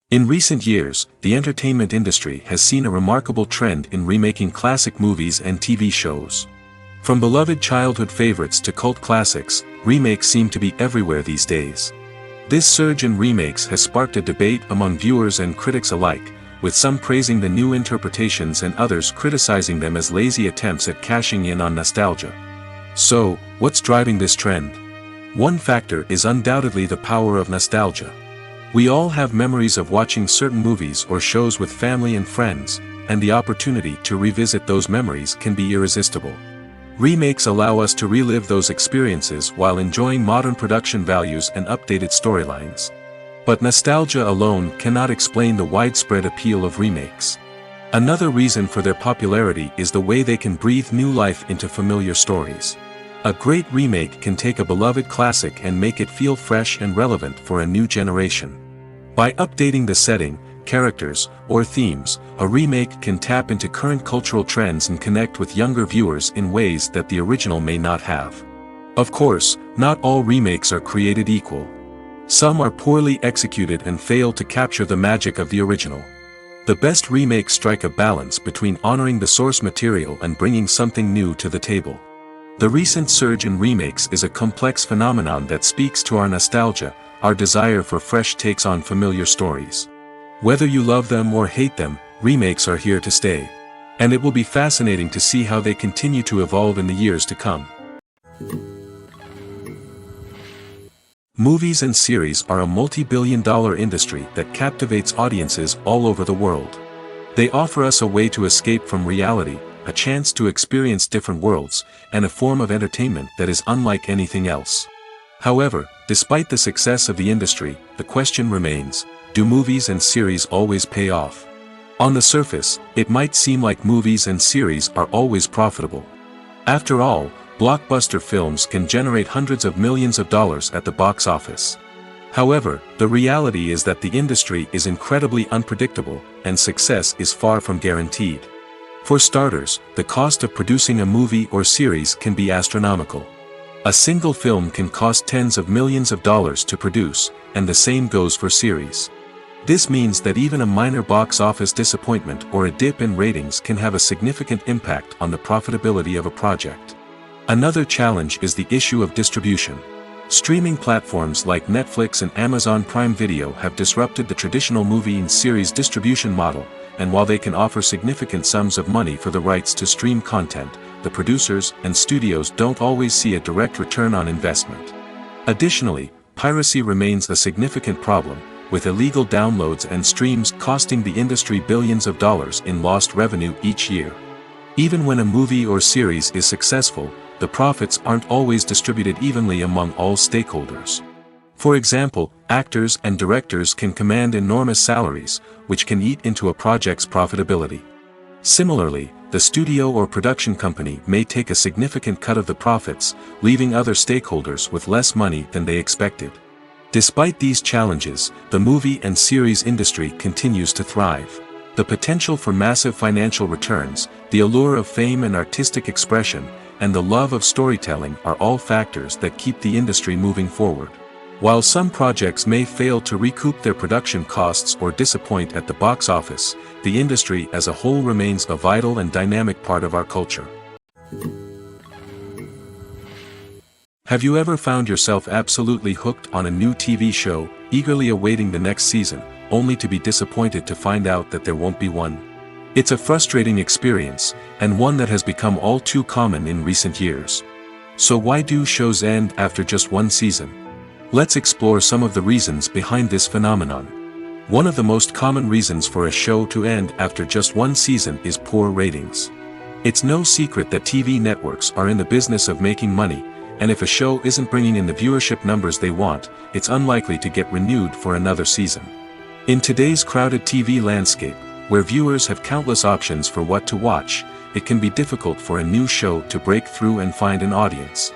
In recent years, the entertainment industry has seen a remarkable trend in remaking classic movies and TV shows. From beloved childhood favorites to cult classics, remakes seem to be everywhere these days. This surge in remakes has sparked a debate among viewers and critics alike, with some praising the new interpretations and others criticizing them as lazy attempts at cashing in on nostalgia. So, what's driving this trend? One factor is undoubtedly the power of nostalgia. We all have memories of watching certain movies or shows with family and friends, and the opportunity to revisit those memories can be irresistible. Remakes allow us to relive those experiences while enjoying modern production values and updated storylines. But nostalgia alone cannot explain the widespread appeal of remakes. Another reason for their popularity is the way they can breathe new life into familiar stories. A great remake can take a beloved classic and make it feel fresh and relevant for a new generation. By updating the setting, characters, or themes, a remake can tap into current cultural trends and connect with younger viewers in ways that the original may not have. Of course, not all remakes are created equal. Some are poorly executed and fail to capture the magic of the original. The best remakes strike a balance between honoring the source material and bringing something new to the table. The recent surge in remakes is a complex phenomenon that speaks to our nostalgia, our desire for fresh takes on familiar stories. Whether you love them or hate them, remakes are here to stay. And it will be fascinating to see how they continue to evolve in the years to come. Movies and series are a multi-billion-dollar industry that captivates audiences all over the world. They offer us a way to escape from reality, a chance to experience different worlds, and a form of entertainment that is unlike anything else. However, despite the success of the industry, the question remains, do movies and series always pay off? On the surface, it might seem like movies and series are always profitable. After all, blockbuster films can generate hundreds of millions of dollars at the box office. However, the reality is that the industry is incredibly unpredictable, and success is far from guaranteed. For starters, the cost of producing a movie or series can be astronomical. A single film can cost tens of millions of dollars to produce, and the same goes for series. This means that even a minor box office disappointment or a dip in ratings can have a significant impact on the profitability of a project. Another challenge is the issue of distribution. Streaming platforms like Netflix and Amazon Prime Video have disrupted the traditional movie and series distribution model, and while they can offer significant sums of money for the rights to stream content, the producers and studios don't always see a direct return on investment. Additionally, piracy remains a significant problem, with illegal downloads and streams costing the industry billions of dollars in lost revenue each year. Even when a movie or series is successful, the profits aren't always distributed evenly among all stakeholders. For example, actors and directors can command enormous salaries, which can eat into a project's profitability. Similarly, the studio or production company may take a significant cut of the profits, leaving other stakeholders with less money than they expected. Despite these challenges, the movie and series industry continues to thrive. The potential for massive financial returns, the allure of fame and artistic expression, and the love of storytelling are all factors that keep the industry moving forward. While some projects may fail to recoup their production costs or disappoint at the box office, the industry as a whole remains a vital and dynamic part of our culture. Have you ever found yourself absolutely hooked on a new TV show, eagerly awaiting the next season, only to be disappointed to find out that there won't be one? It's a frustrating experience, and one that has become all too common in recent years. So why do shows end after just one season? Let's explore some of the reasons behind this phenomenon. One of the most common reasons for a show to end after just one season is poor ratings. It's no secret that TV networks are in the business of making money, and if a show isn't bringing in the viewership numbers they want, it's unlikely to get renewed for another season. In today's crowded TV landscape, where viewers have countless options for what to watch, it can be difficult for a new show to break through and find an audience.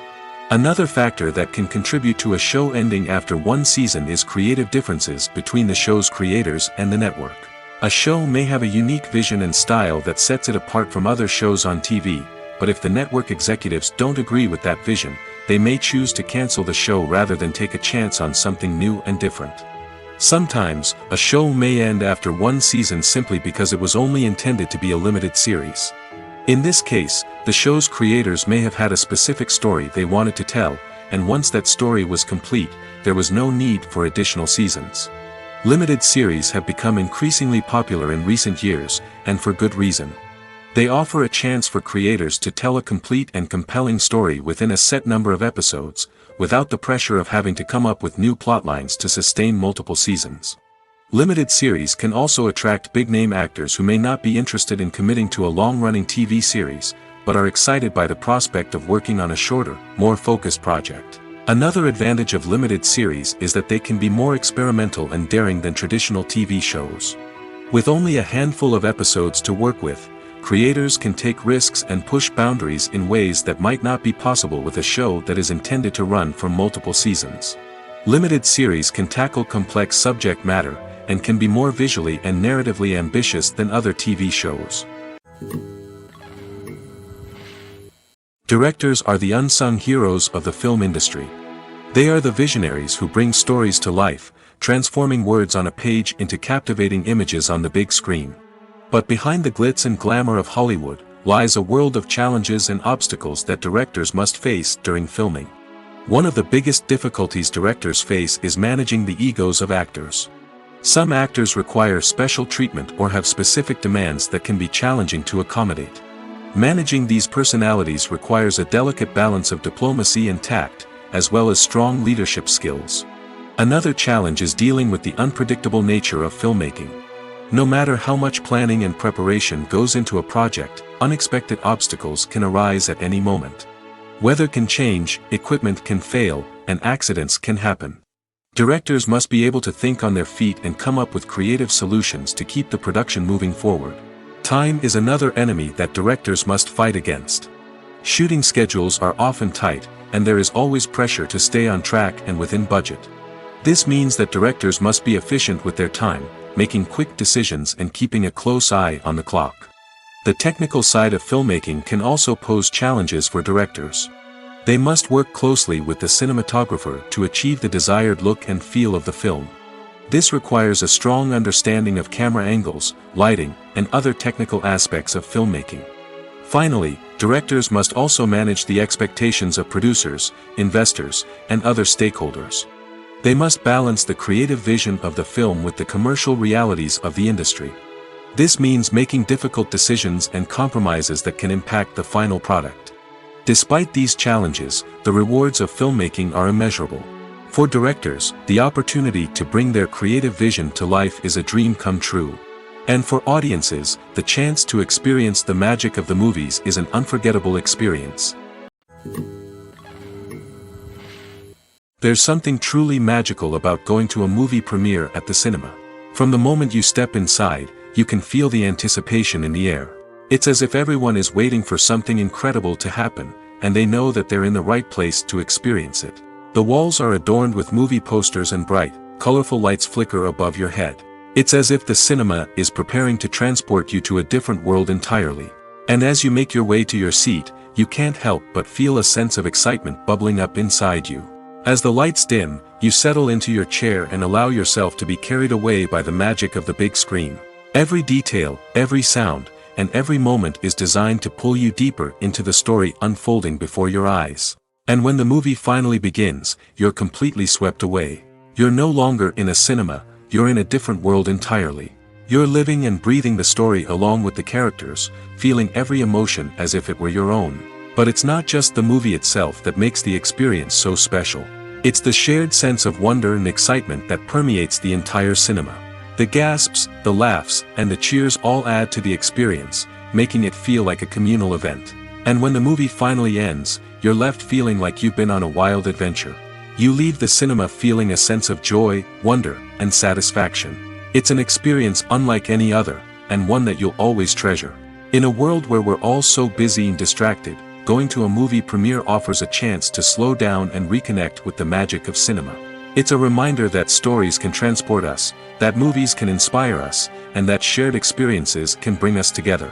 Another factor that can contribute to a show ending after one season is creative differences between the show's creators and the network. A show may have a unique vision and style that sets it apart from other shows on TV, but if the network executives don't agree with that vision, they may choose to cancel the show rather than take a chance on something new and different. Sometimes, a show may end after one season simply because it was only intended to be a limited series. In this case, the show's creators may have had a specific story they wanted to tell, and once that story was complete, there was no need for additional seasons. Limited series have become increasingly popular in recent years, and for good reason. They offer a chance for creators to tell a complete and compelling story within a set number of episodes, without the pressure of having to come up with new plotlines to sustain multiple seasons. Limited series can also attract big-name actors who may not be interested in committing to a long-running TV series, but are excited by the prospect of working on a shorter, more focused project. Another advantage of limited series is that they can be more experimental and daring than traditional TV shows. With only a handful of episodes to work with, creators can take risks and push boundaries in ways that might not be possible with a show that is intended to run for multiple seasons. Limited series can tackle complex subject matter, and can be more visually and narratively ambitious than other TV shows. Directors are the unsung heroes of the film industry. They are the visionaries who bring stories to life, transforming words on a page into captivating images on the big screen. But behind the glitz and glamour of Hollywood, lies a world of challenges and obstacles that directors must face during filming. One of the biggest difficulties directors face is managing the egos of actors. Some actors require special treatment or have specific demands that can be challenging to accommodate. Managing these personalities requires a delicate balance of diplomacy and tact, as well as strong leadership skills. Another challenge is dealing with the unpredictable nature of filmmaking. No matter how much planning and preparation goes into a project, unexpected obstacles can arise at any moment. Weather can change, equipment can fail, and accidents can happen. Directors must be able to think on their feet and come up with creative solutions to keep the production moving forward. Time is another enemy that directors must fight against. Shooting schedules are often tight, and there is always pressure to stay on track and within budget. This means that directors must be efficient with their time, making quick decisions and keeping a close eye on the clock. The technical side of filmmaking can also pose challenges for directors. They must work closely with the cinematographer to achieve the desired look and feel of the film. This requires a strong understanding of camera angles, lighting, and other technical aspects of filmmaking. Finally, directors must also manage the expectations of producers, investors, and other stakeholders. They must balance the creative vision of the film with the commercial realities of the industry. This means making difficult decisions and compromises that can impact the final product. Despite these challenges, the rewards of filmmaking are immeasurable. For directors, the opportunity to bring their creative vision to life is a dream come true. And for audiences, the chance to experience the magic of the movies is an unforgettable experience. There's something truly magical about going to a movie premiere at the cinema. From the moment you step inside, you can feel the anticipation in the air. It's as if everyone is waiting for something incredible to happen, and they know that they're in the right place to experience it. The walls are adorned with movie posters and bright, colorful lights flicker above your head. It's as if the cinema is preparing to transport you to a different world entirely. And as you make your way to your seat, you can't help but feel a sense of excitement bubbling up inside you. As the lights dim, you settle into your chair and allow yourself to be carried away by the magic of the big screen. Every detail, every sound, and every moment is designed to pull you deeper into the story unfolding before your eyes. And when the movie finally begins, you're completely swept away. You're no longer in a cinema, you're in a different world entirely. You're living and breathing the story along with the characters, feeling every emotion as if it were your own. But it's not just the movie itself that makes the experience so special. It's the shared sense of wonder and excitement that permeates the entire cinema. The gasps, the laughs, and the cheers all add to the experience, making it feel like a communal event. And when the movie finally ends, you're left feeling like you've been on a wild adventure. You leave the cinema feeling a sense of joy, wonder, and satisfaction. It's an experience unlike any other, and one that you'll always treasure. In a world where we're all so busy and distracted, going to a movie premiere offers a chance to slow down and reconnect with the magic of cinema. It's a reminder that stories can transport us, that movies can inspire us, and that shared experiences can bring us together.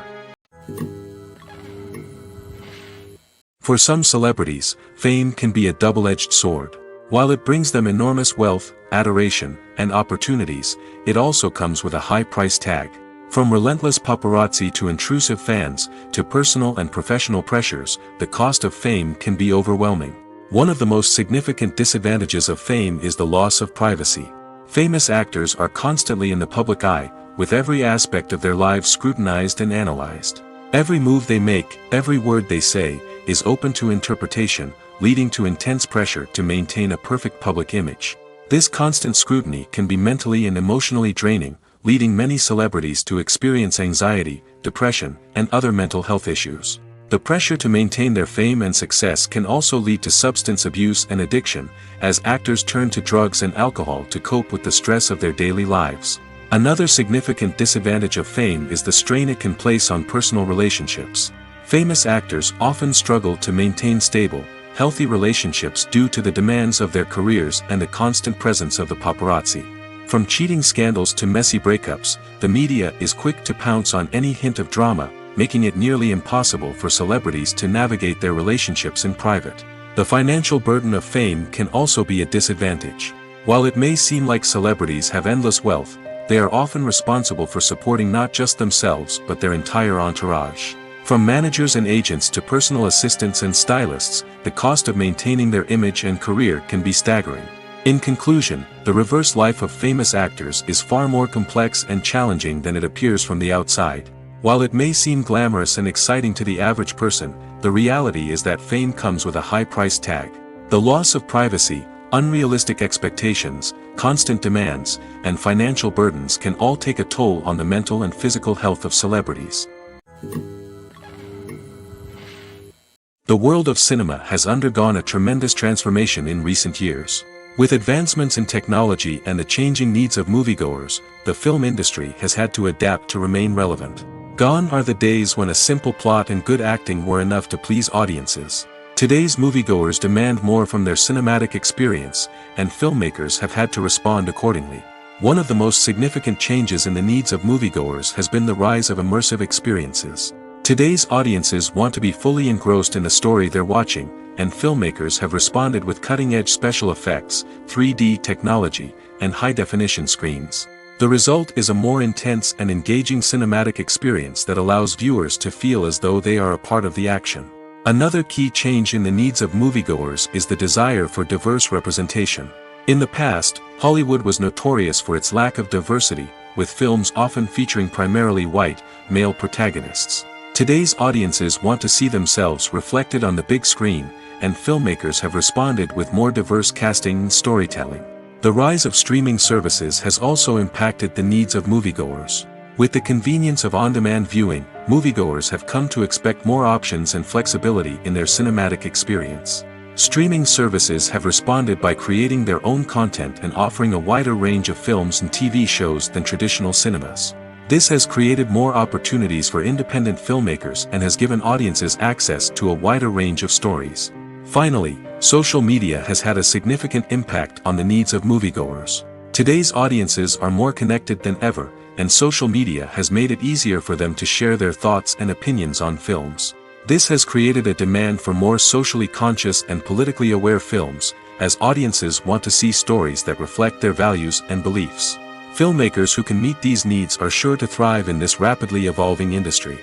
For some celebrities, fame can be a double-edged sword. While it brings them enormous wealth, adoration, and opportunities, it also comes with a high price tag. From relentless paparazzi to intrusive fans, to personal and professional pressures, the cost of fame can be overwhelming. One of the most significant disadvantages of fame is the loss of privacy. Famous actors are constantly in the public eye, with every aspect of their lives scrutinized and analyzed. Every move they make, every word they say, is open to interpretation, leading to intense pressure to maintain a perfect public image. This constant scrutiny can be mentally and emotionally draining, leading many celebrities to experience anxiety, depression, and other mental health issues. The pressure to maintain their fame and success can also lead to substance abuse and addiction, as actors turn to drugs and alcohol to cope with the stress of their daily lives. Another significant disadvantage of fame is the strain it can place on personal relationships. Famous actors often struggle to maintain stable, healthy relationships due to the demands of their careers and the constant presence of the paparazzi. From cheating scandals to messy breakups, the media is quick to pounce on any hint of drama, making it nearly impossible for celebrities to navigate their relationships in private. The financial burden of fame can also be a disadvantage. While it may seem like celebrities have endless wealth, they are often responsible for supporting not just themselves but their entire entourage. From managers and agents to personal assistants and stylists, the cost of maintaining their image and career can be staggering. In conclusion, the reverse life of famous actors is far more complex and challenging than it appears from the outside. While it may seem glamorous and exciting to the average person, the reality is that fame comes with a high price tag. The loss of privacy, unrealistic expectations, constant demands, and financial burdens can all take a toll on the mental and physical health of celebrities. The world of cinema has undergone a tremendous transformation in recent years. With advancements in technology and the changing needs of moviegoers, the film industry has had to adapt to remain relevant. Gone are the days when a simple plot and good acting were enough to please audiences. Today's moviegoers demand more from their cinematic experience, and filmmakers have had to respond accordingly. One of the most significant changes in the needs of moviegoers has been the rise of immersive experiences. Today's audiences want to be fully engrossed in the story they're watching, and filmmakers have responded with cutting-edge special effects, 3D technology, and high-definition screens. The result is a more intense and engaging cinematic experience that allows viewers to feel as though they are a part of the action. Another key change in the needs of moviegoers is the desire for diverse representation. In the past, Hollywood was notorious for its lack of diversity, with films often featuring primarily white, male protagonists. Today's audiences want to see themselves reflected on the big screen, and filmmakers have responded with more diverse casting and storytelling. The rise of streaming services has also impacted the needs of moviegoers. With the convenience of on-demand viewing, moviegoers have come to expect more options and flexibility in their cinematic experience. Streaming services have responded by creating their own content and offering a wider range of films and TV shows than traditional cinemas. This has created more opportunities for independent filmmakers and has given audiences access to a wider range of stories. Finally, social media has had a significant impact on the needs of moviegoers. Today's audiences are more connected than ever, and social media has made it easier for them to share their thoughts and opinions on films. This has created a demand for more socially conscious and politically aware films, as audiences want to see stories that reflect their values and beliefs. Filmmakers who can meet these needs are sure to thrive in this rapidly evolving industry.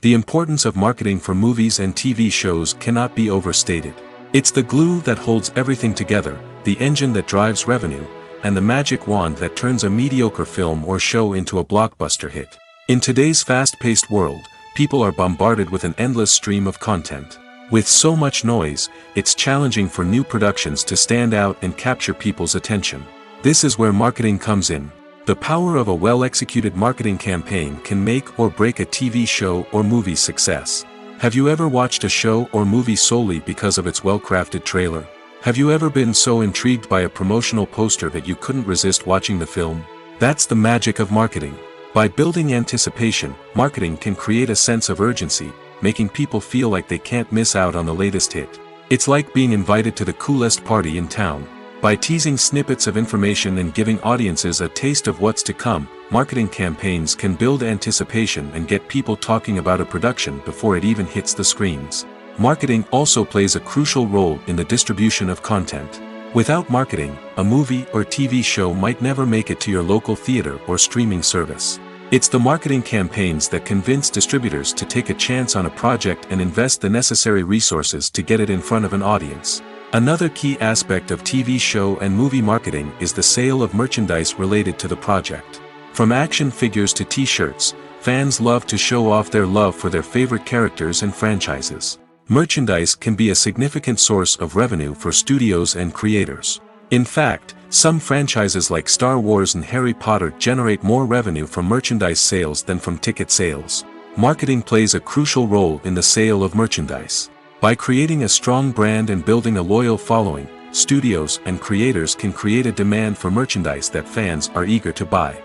The importance of marketing for movies and TV shows cannot be overstated. It's the glue that holds everything together, the engine that drives revenue, and the magic wand that turns a mediocre film or show into a blockbuster hit. In today's fast-paced world, people are bombarded with an endless stream of content. With so much noise, it's challenging for new productions to stand out and capture people's attention. This is where marketing comes in. The power of a well-executed marketing campaign can make or break a TV show or movie's success. Have you ever watched a show or movie solely because of its well-crafted trailer? Have you ever been so intrigued by a promotional poster that you couldn't resist watching the film? That's the magic of marketing. By building anticipation, marketing can create a sense of urgency, making people feel like they can't miss out on the latest hit. It's like being invited to the coolest party in town. By teasing snippets of information and giving audiences a taste of what's to come, marketing campaigns can build anticipation and get people talking about a production before it even hits the screens. Marketing also plays a crucial role in the distribution of content. Without marketing, a movie or TV show might never make it to your local theater or streaming service. It's the marketing campaigns that convince distributors to take a chance on a project and invest the necessary resources to get it in front of an audience. Another key aspect of TV show and movie marketing is the sale of merchandise related to the project. From action figures to t-shirts, fans love to show off their love for their favorite characters and franchises. Merchandise can be a significant source of revenue for studios and creators. In fact, some franchises like Star Wars and Harry Potter generate more revenue from merchandise sales than from ticket sales. Marketing plays a crucial role in the sale of merchandise. By creating a strong brand and building a loyal following, studios and creators can create a demand for merchandise that fans are eager to buy.